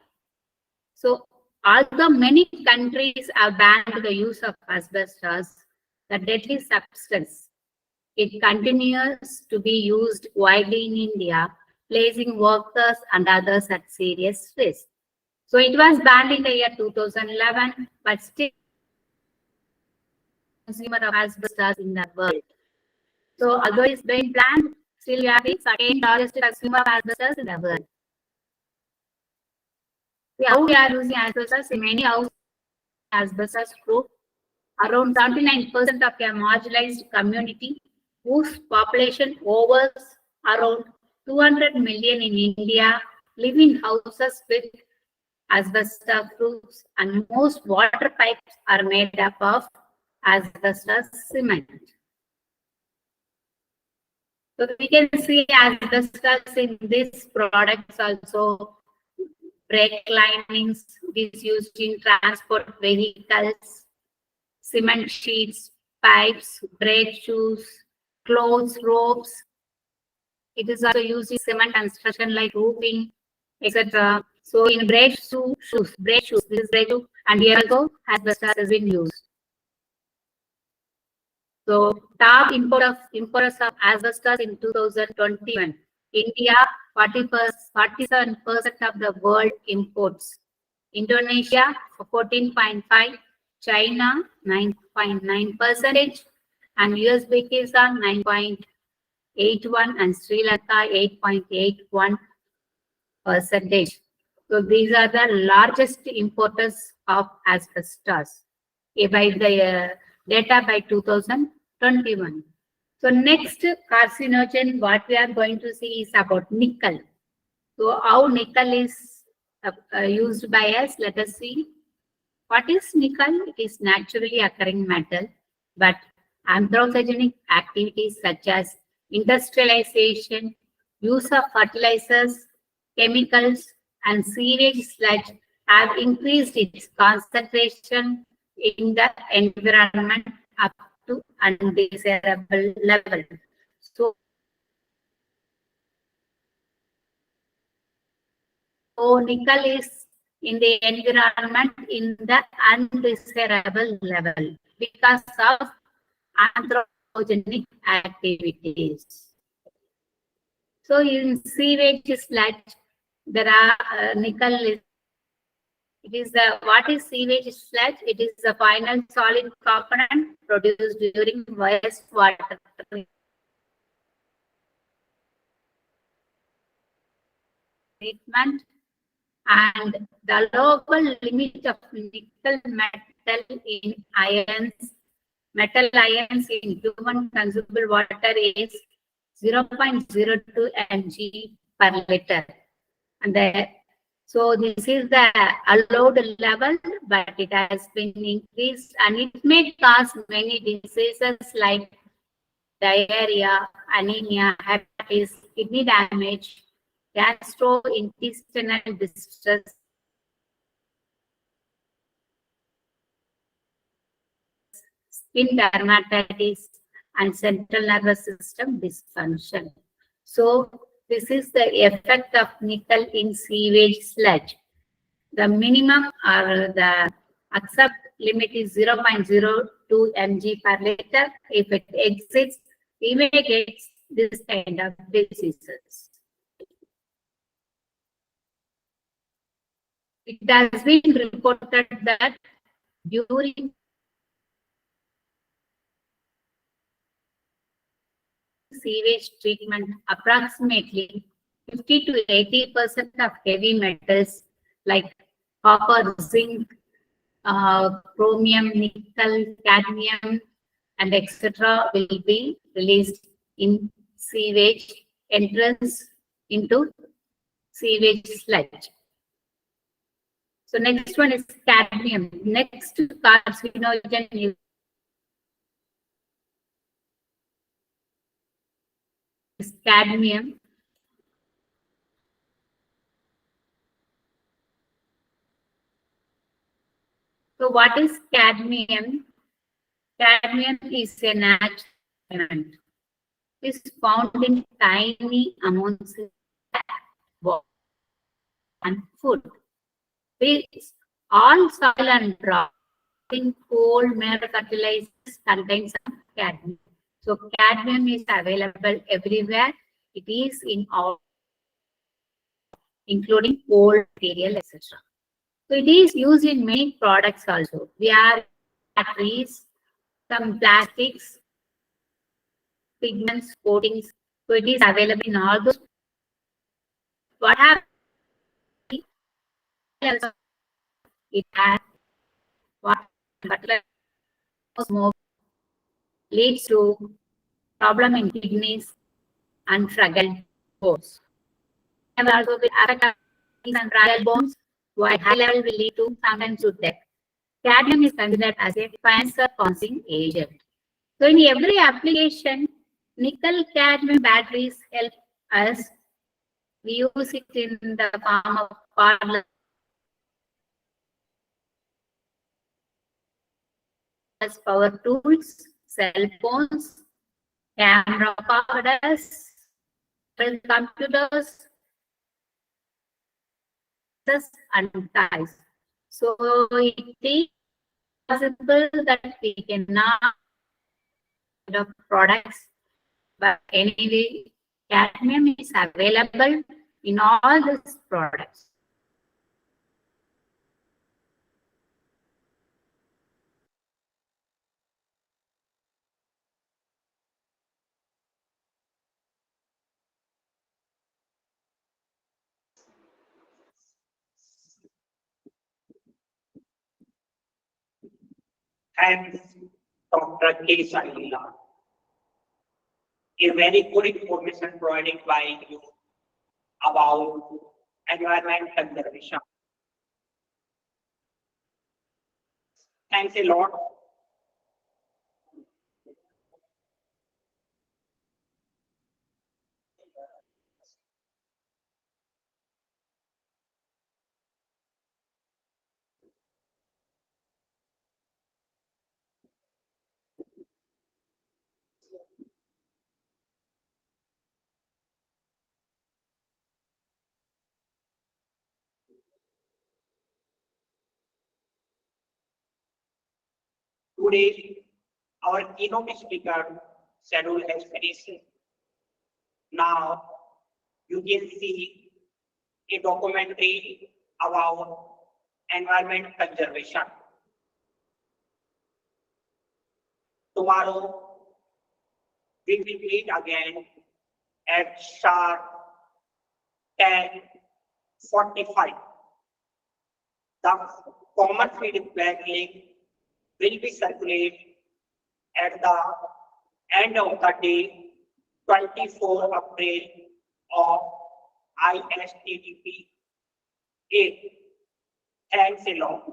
So although many countries have banned the use of asbestos, the deadly substance, it continues to be used widely in India, placing workers and others at serious risk. So it was banned in the year 2011, but still consumer of asbestos in the world. So although it's been banned, still we are the second largest consumer of asbestos in the world. How we are using asbestos in many houses, asbestos proof. Around 79% of a marginalized community whose population overs around 200 million in India live in houses with asbestos roofs, and most water pipes are made up of asbestos cement. So we can see asbestos in these products also. Brake linings is used in transport vehicles, cement sheets, pipes, brake shoes, clothes, ropes. It is also used in cement construction like roofing, etc. So in brake shoes, this is brake shoe, and here also asbestos has been used. So top importers of asbestos in 2021. India, 47% of the world imports. Indonesia, 14.5%. China, 9.9%. And Uzbekistan, 9.81%. And Sri Lanka, 8.81%. So these are the largest importers of asbestos by the data by 2021. So next carcinogen, what we are going to see is about nickel. So how nickel is used by us, let us see. What is nickel? It is naturally occurring metal, but anthropogenic activities such as industrialization, use of fertilizers, chemicals, and sewage sludge have increased its concentration in the environment up to undesirable level. So nickel is in the environment in the undesirable level because of anthropogenic activities. So in sewage sludge, there are nickel is. It is what is sewage sludge? It is the final solid component produced during wastewater treatment, and the local limit of nickel metal ions in human consumable water is 0.02 mg per liter. And so this is the allowed level, but it has been increased, and it may cause many diseases like diarrhea, anemia, hepatitis, kidney damage, gastrointestinal distress, skin dermatitis, and central nervous system dysfunction. So this is the effect of nickel in sewage sludge. The minimum or the accept limit is 0.02 mg per liter. If it exceeds, we may get this kind of diseases. It has been reported that during sewage treatment, approximately 50 to 80% of heavy metals like copper, zinc, chromium, nickel, cadmium, and etc. will be released in sewage entrance into sewage sludge. So next one is cadmium. Next carcinogen is cadmium. So what is cadmium? Cadmium is a natural element. It is found in tiny amounts in water and food. It's all soil and rock, in coal, mineral fertilizers contain some cadmium. So cadmium is available everywhere. It is in all, including coal, material, etc. So it is used in many products also. We are batteries, some plastics, pigments, coatings. So it is available in all those. What happens? It has what particular smoke leads to problem in kidneys and fragile bones. And also will affect our kidneys and fragile bones, while high level will lead to sometimes to death. Cadmium is considered as a cancer-causing agent. So in every application, nickel cadmium batteries help us. We use it in the form of cordless power tools, cell phones, camera recorders, computers, and ties. So it is possible that we cannot of products, but anyway, cadmium is available in all these products. Thanks, Dr. K. Salila. A very good information provided by you about environment conservation. Thanks a lot. Today, our keynote speaker schedule has finished. Now, you can see a documentary about environment conservation. Tomorrow, we will meet again at sharp 10:45. The common feedback link will be circulated at the end of the day, 24 April of ISTTP 8. Thanks a lot.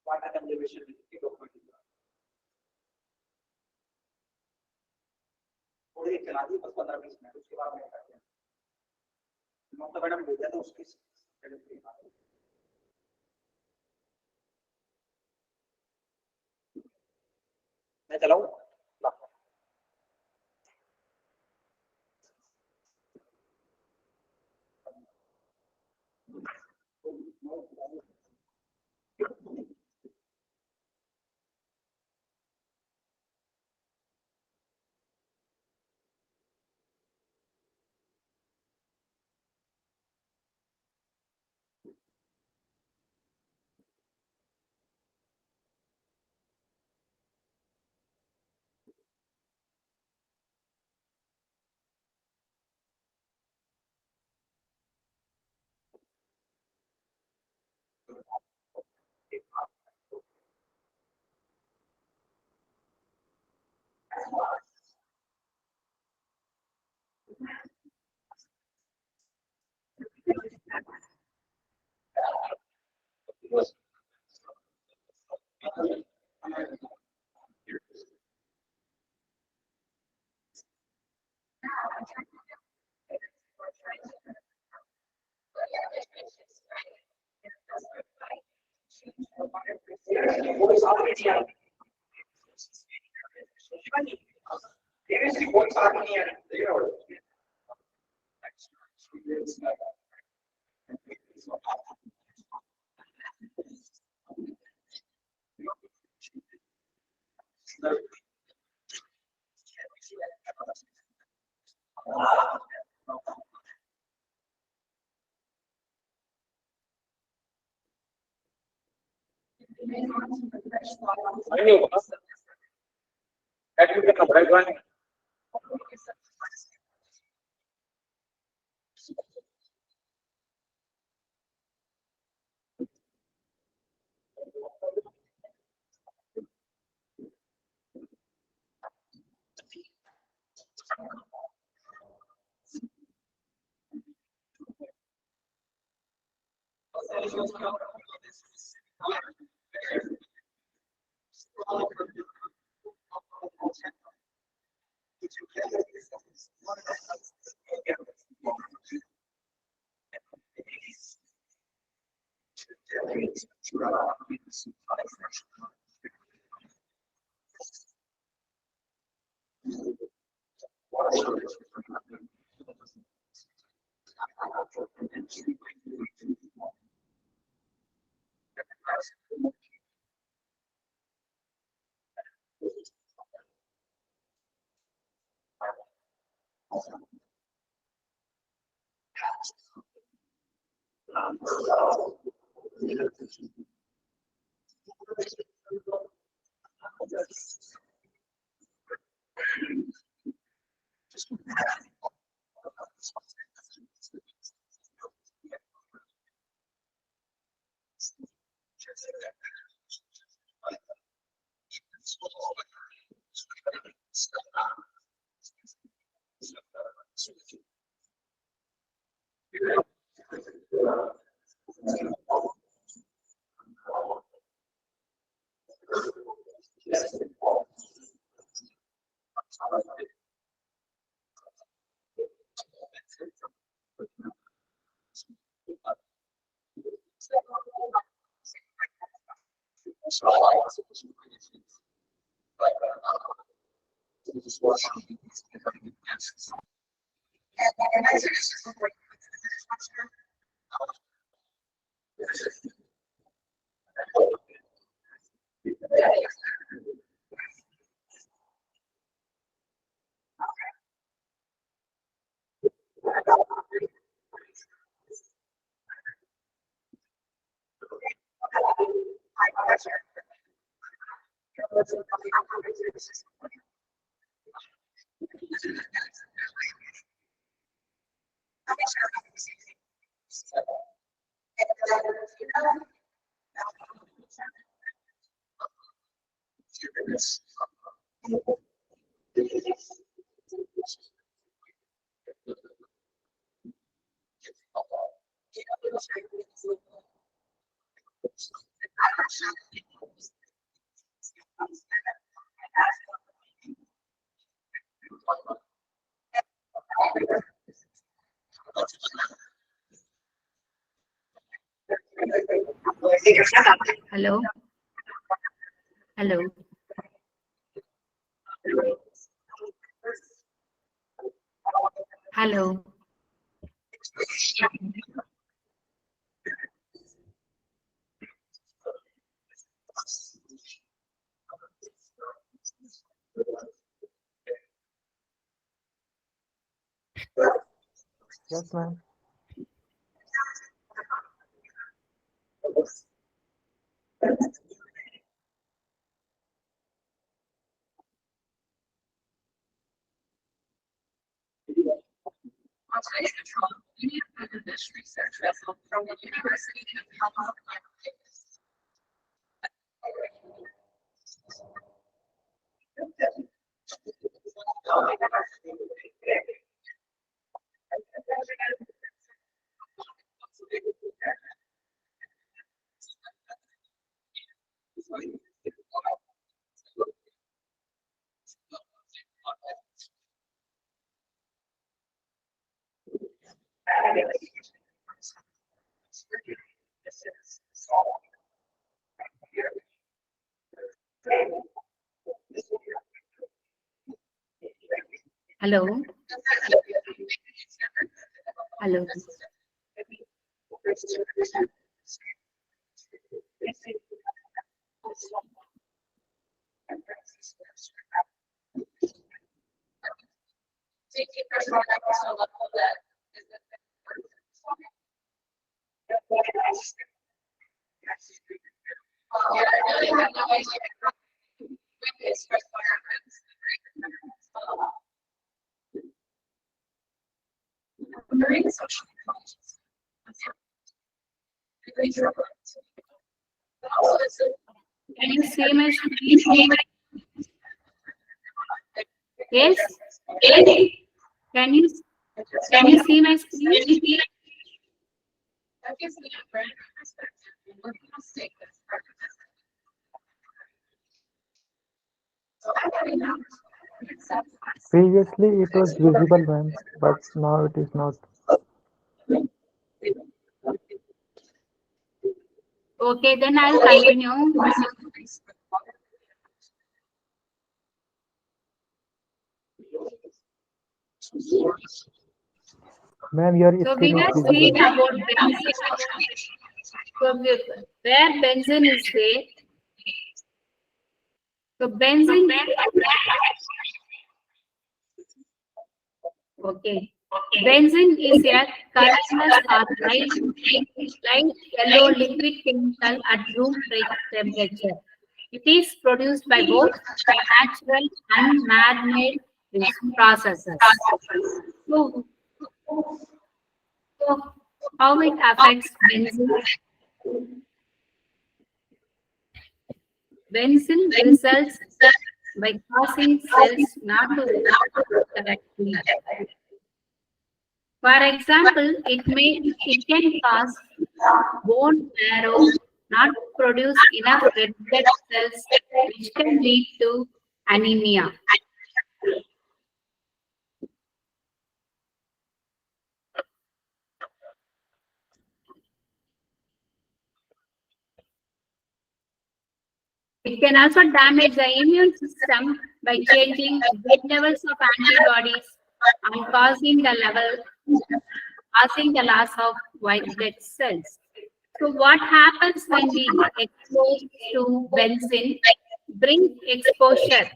Water conservation थोड़ी देर चला दी बस 15-20 minute उसके बाद मैं करते हैं ममता madam भेजा था उसकी मैं चलाऊं Hello. Hello. Hello. Yes, ma'am. This research vessel from the University of Helmholtz. This is solid. Here. Hello. Hello. Very social conscious. Can you see my screen? Yes. Can you see my screen? That gives me a brand new perspective. We're going to take this part of this. So I'm going to accept Previously it was visible, ma'am, but now it is not. Okay, then I'll continue. Ma'am, your So screen we is were visible. seeing about benzene. So where benzene is there. So benzene. Okay. Benzene is a colorless or light yellow liquid chemical at room temperature. It is produced by both natural and man-made processes. So how it affects benzene? Benzene results by causing cells not to react correctly. For example, it can cause bone marrow not to produce enough red blood cells, which can lead to anemia. It can also damage the immune system by changing blood levels of antibodies and causing the loss of white blood cells. So what happens when we expose to benzene? Bring exposure.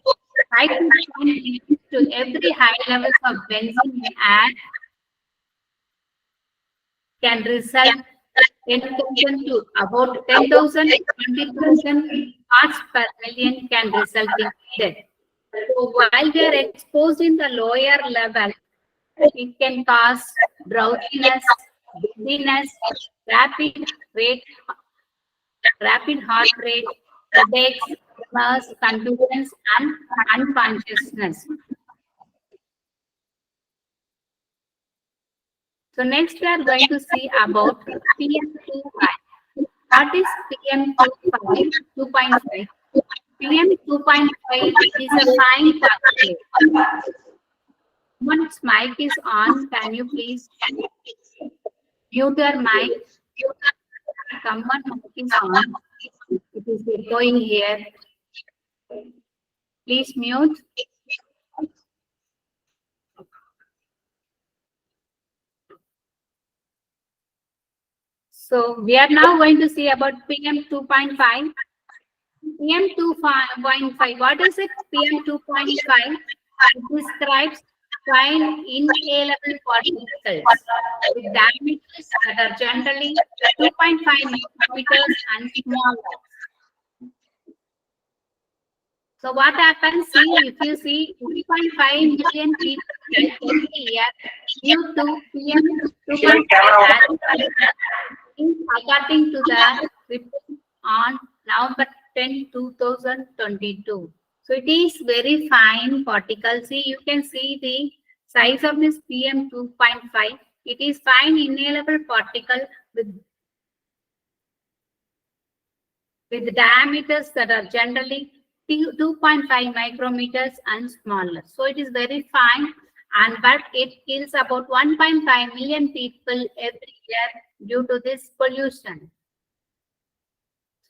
To every high levels of benzene in air can result 10,000 to about 10,000, 20,000 parts per million can result in death. So while we are exposed in the lower level, it can cause drowsiness, dizziness, rapid heart rate, headaches, tremors, confusions, and unconsciousness. So next we are going to see about PM2.5. What is PM2.5? PM2.5 is a fine particle. Someone's mic is on. Can you please mute your mic? Someone's mic is on. It is echoing here. Please mute. So we are now going to see about PM2.5. PM2.5. What is it? PM2.5 describes fine inhalable particles with diameters that are generally 2.5 micrometers and smaller. So what happens? See, if you see 2.5 million people every year due to PM2.5, according to the report on November 10, 2022. So it is very fine particle. See, you can see the size of this PM2.5. It is fine inhalable particle with diameters that are generally 2.5 micrometers and smaller. So it is very fine but it kills about 1.5 million people every year due to this pollution.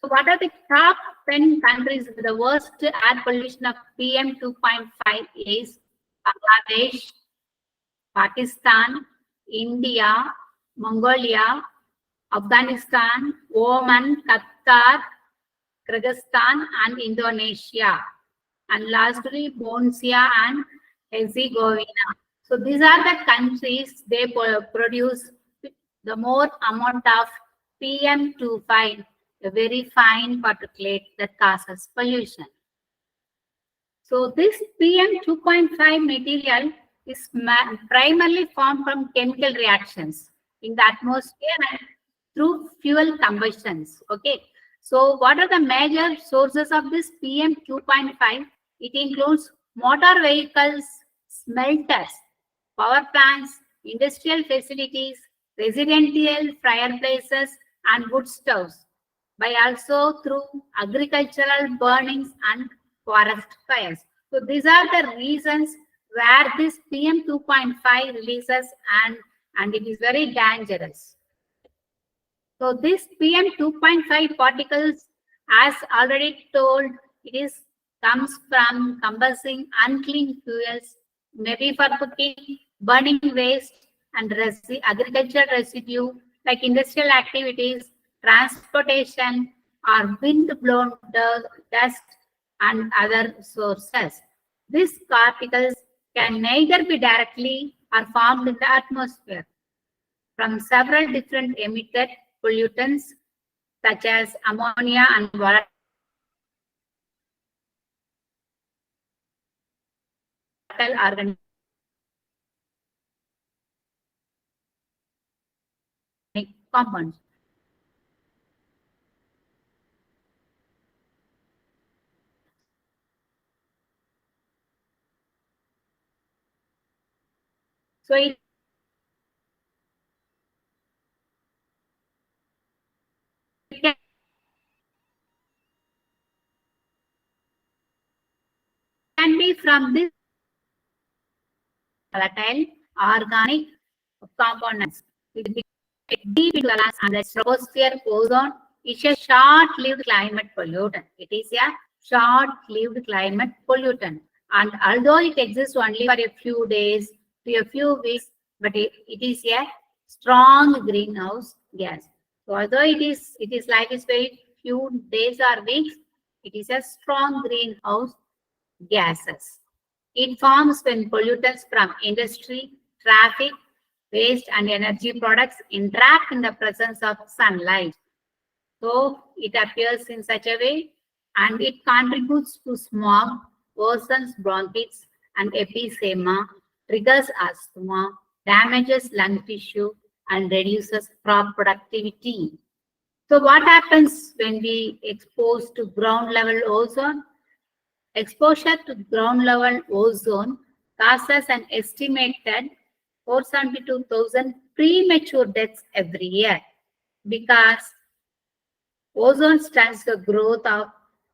So what are the top 10 countries with the worst air pollution of PM 2.5 is Bangladesh, Pakistan, India, Mongolia, Afghanistan, Oman, Qatar, Kyrgyzstan, and Indonesia. And lastly, Bosnia and Herzegovina. So these are the countries they produce the more amount of PM2.5, a very fine particulate that causes pollution. So this PM2.5 material is primarily formed from chemical reactions in the atmosphere and through fuel combustions. Okay. So what are the major sources of this PM2.5? It includes motor vehicles, smelters, power plants, industrial facilities, residential fireplaces, and wood stoves, by also through agricultural burnings and forest fires. So these are the reasons where this PM2.5 releases, and it is very dangerous. So this PM2.5 particles, as already told, comes from combusting unclean fuels, maybe for cooking, burning waste, and agricultural residue like industrial activities, transportation, or wind-blown dust and other sources. These particles can neither be directly or formed in the atmosphere from several different emitted pollutants such as ammonia and volatile organic compounds. So it can be from this volatile organic components. Deep into the land and the troposphere. Ozone is a short-lived climate pollutant. It is a short-lived climate pollutant, and although it exists only for a few days to a few weeks, but it is a strong greenhouse gas. So although it is life is very few days or weeks, it is a strong greenhouse gases. It forms when pollutants from industry, traffic, waste, and energy products interact in the presence of sunlight. So it appears in such a way, and it contributes to smog, worsens bronchitis and emphysema, triggers asthma, damages lung tissue, and reduces crop productivity. So what happens when we expose to ground level ozone? Exposure to ground level ozone causes an estimated 472,000 premature deaths every year, because ozone stunts the growth of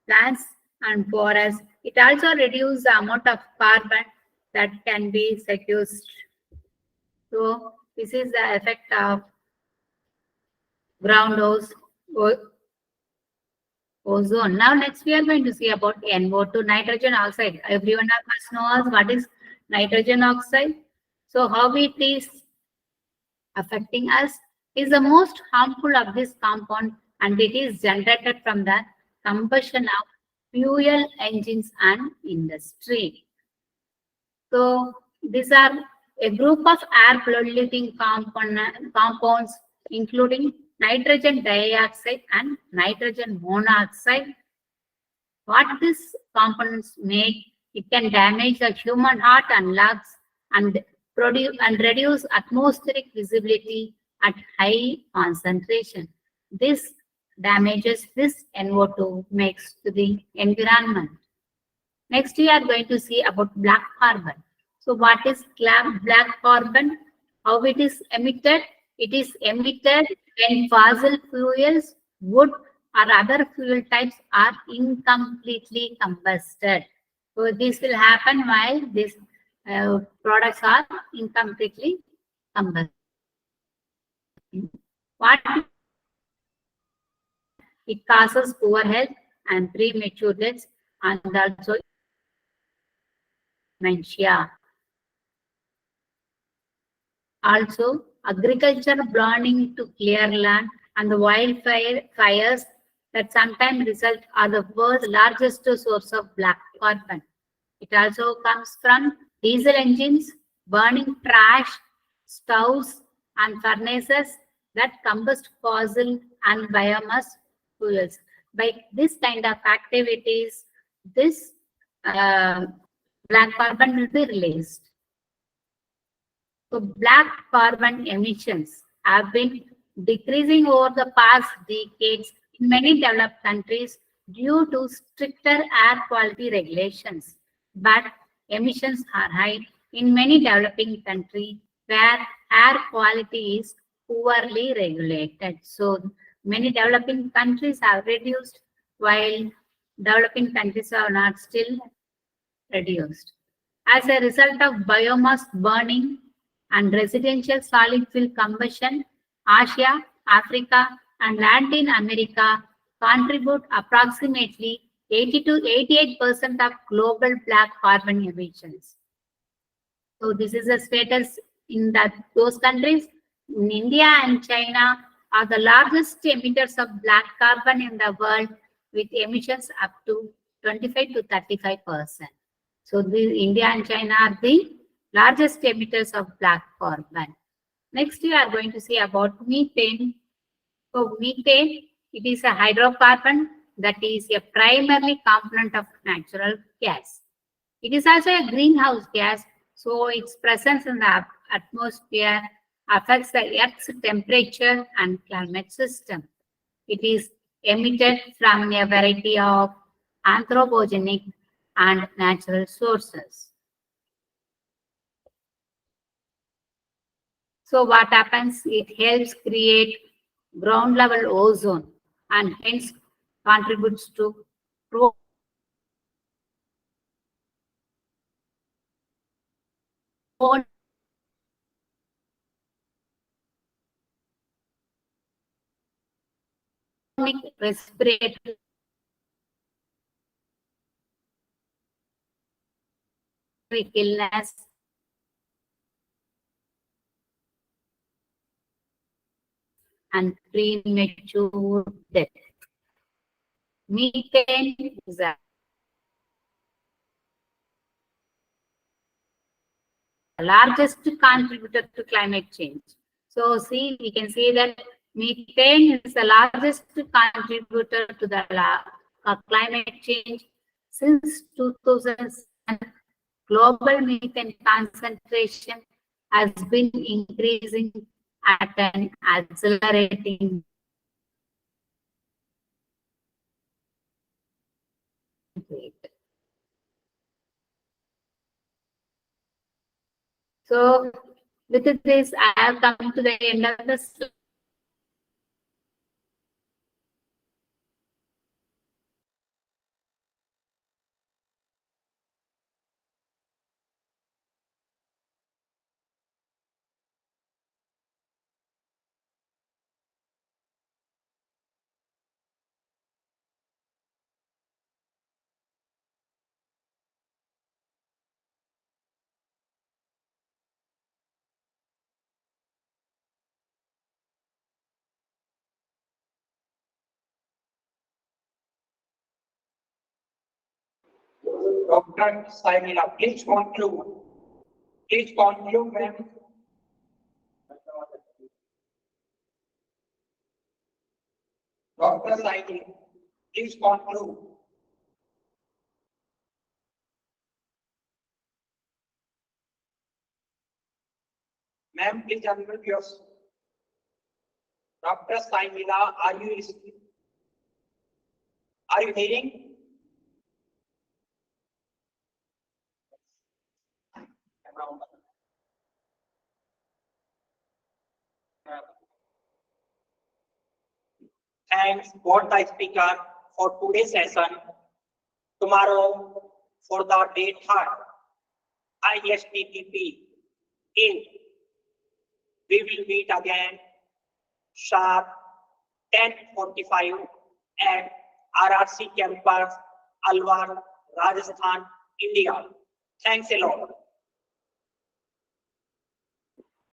plants and forests. It also reduces the amount of carbon that can be sequestered. So this is the effect of ground ozone. Now next we are going to see about NO2, nitrogen oxide. Everyone of us knows what is nitrogen oxide. So how it is affecting us is the most harmful of this compound, and it is generated from the combustion of fuel engines and industry. So these are a group of air polluting compounds including nitrogen dioxide and nitrogen monoxide. What these components make, it can damage the human heart and lungs and reduce atmospheric visibility at high concentration. This damages this NO2 makes to the environment. Next, we are going to see about black carbon. So what is black carbon? How it is emitted? It is emitted when fossil fuels, wood, or other fuel types are incompletely combusted. So this will happen while this products are incompletely combusted. What it causes poor health and premature deaths and also dementia. Also, agriculture burning to clear land and the fires that sometimes result are the world's largest source of black carbon. It also comes from diesel engines, burning trash, stoves, and furnaces that combust fossil and biomass fuels. By this kind of activities, this black carbon will be released. So black carbon emissions have been decreasing over the past decades in many developed countries due to stricter air quality regulations. But emissions are high in many developing countries where air quality is poorly regulated. So many developing countries have reduced while developing countries are not still reduced. As a result of biomass burning and residential solid fuel combustion, Asia, Africa, and Latin America contribute approximately 80 to 88% of global black carbon emissions. So this is the status in those countries. In India and China are the largest emitters of black carbon in the world with emissions up to 25 to 35%. So the India and China are the largest emitters of black carbon. Next, we are going to see about methane. So methane, it is a hydrocarbon that is a primary component of natural gas. It is also a greenhouse gas, so its presence in the atmosphere affects the Earth's temperature and climate system. It is emitted from a variety of anthropogenic and natural sources. So what happens? It helps create ground level ozone and hence contributes to chronic respiratory illness and premature death. Methane is the largest contributor to climate change. So see, we can say that methane is the largest contributor to the climate change. Since 2007, global methane concentration has been increasing at an accelerating rate. So with this, I have come to the end of the slide. Dr. Saimila, please conclude. Please conclude, ma'am. Dr. Saimila, please conclude. Ma'am, please unmute yourself. Dr. Saimila, are you listening? Are you hearing? Thanks both the speaker for today's session. Tomorrow for the day 3rd, ISTTP 8. We will meet again sharp 10:45 at RRC campus, Alwar, Rajasthan, India. Thanks a lot.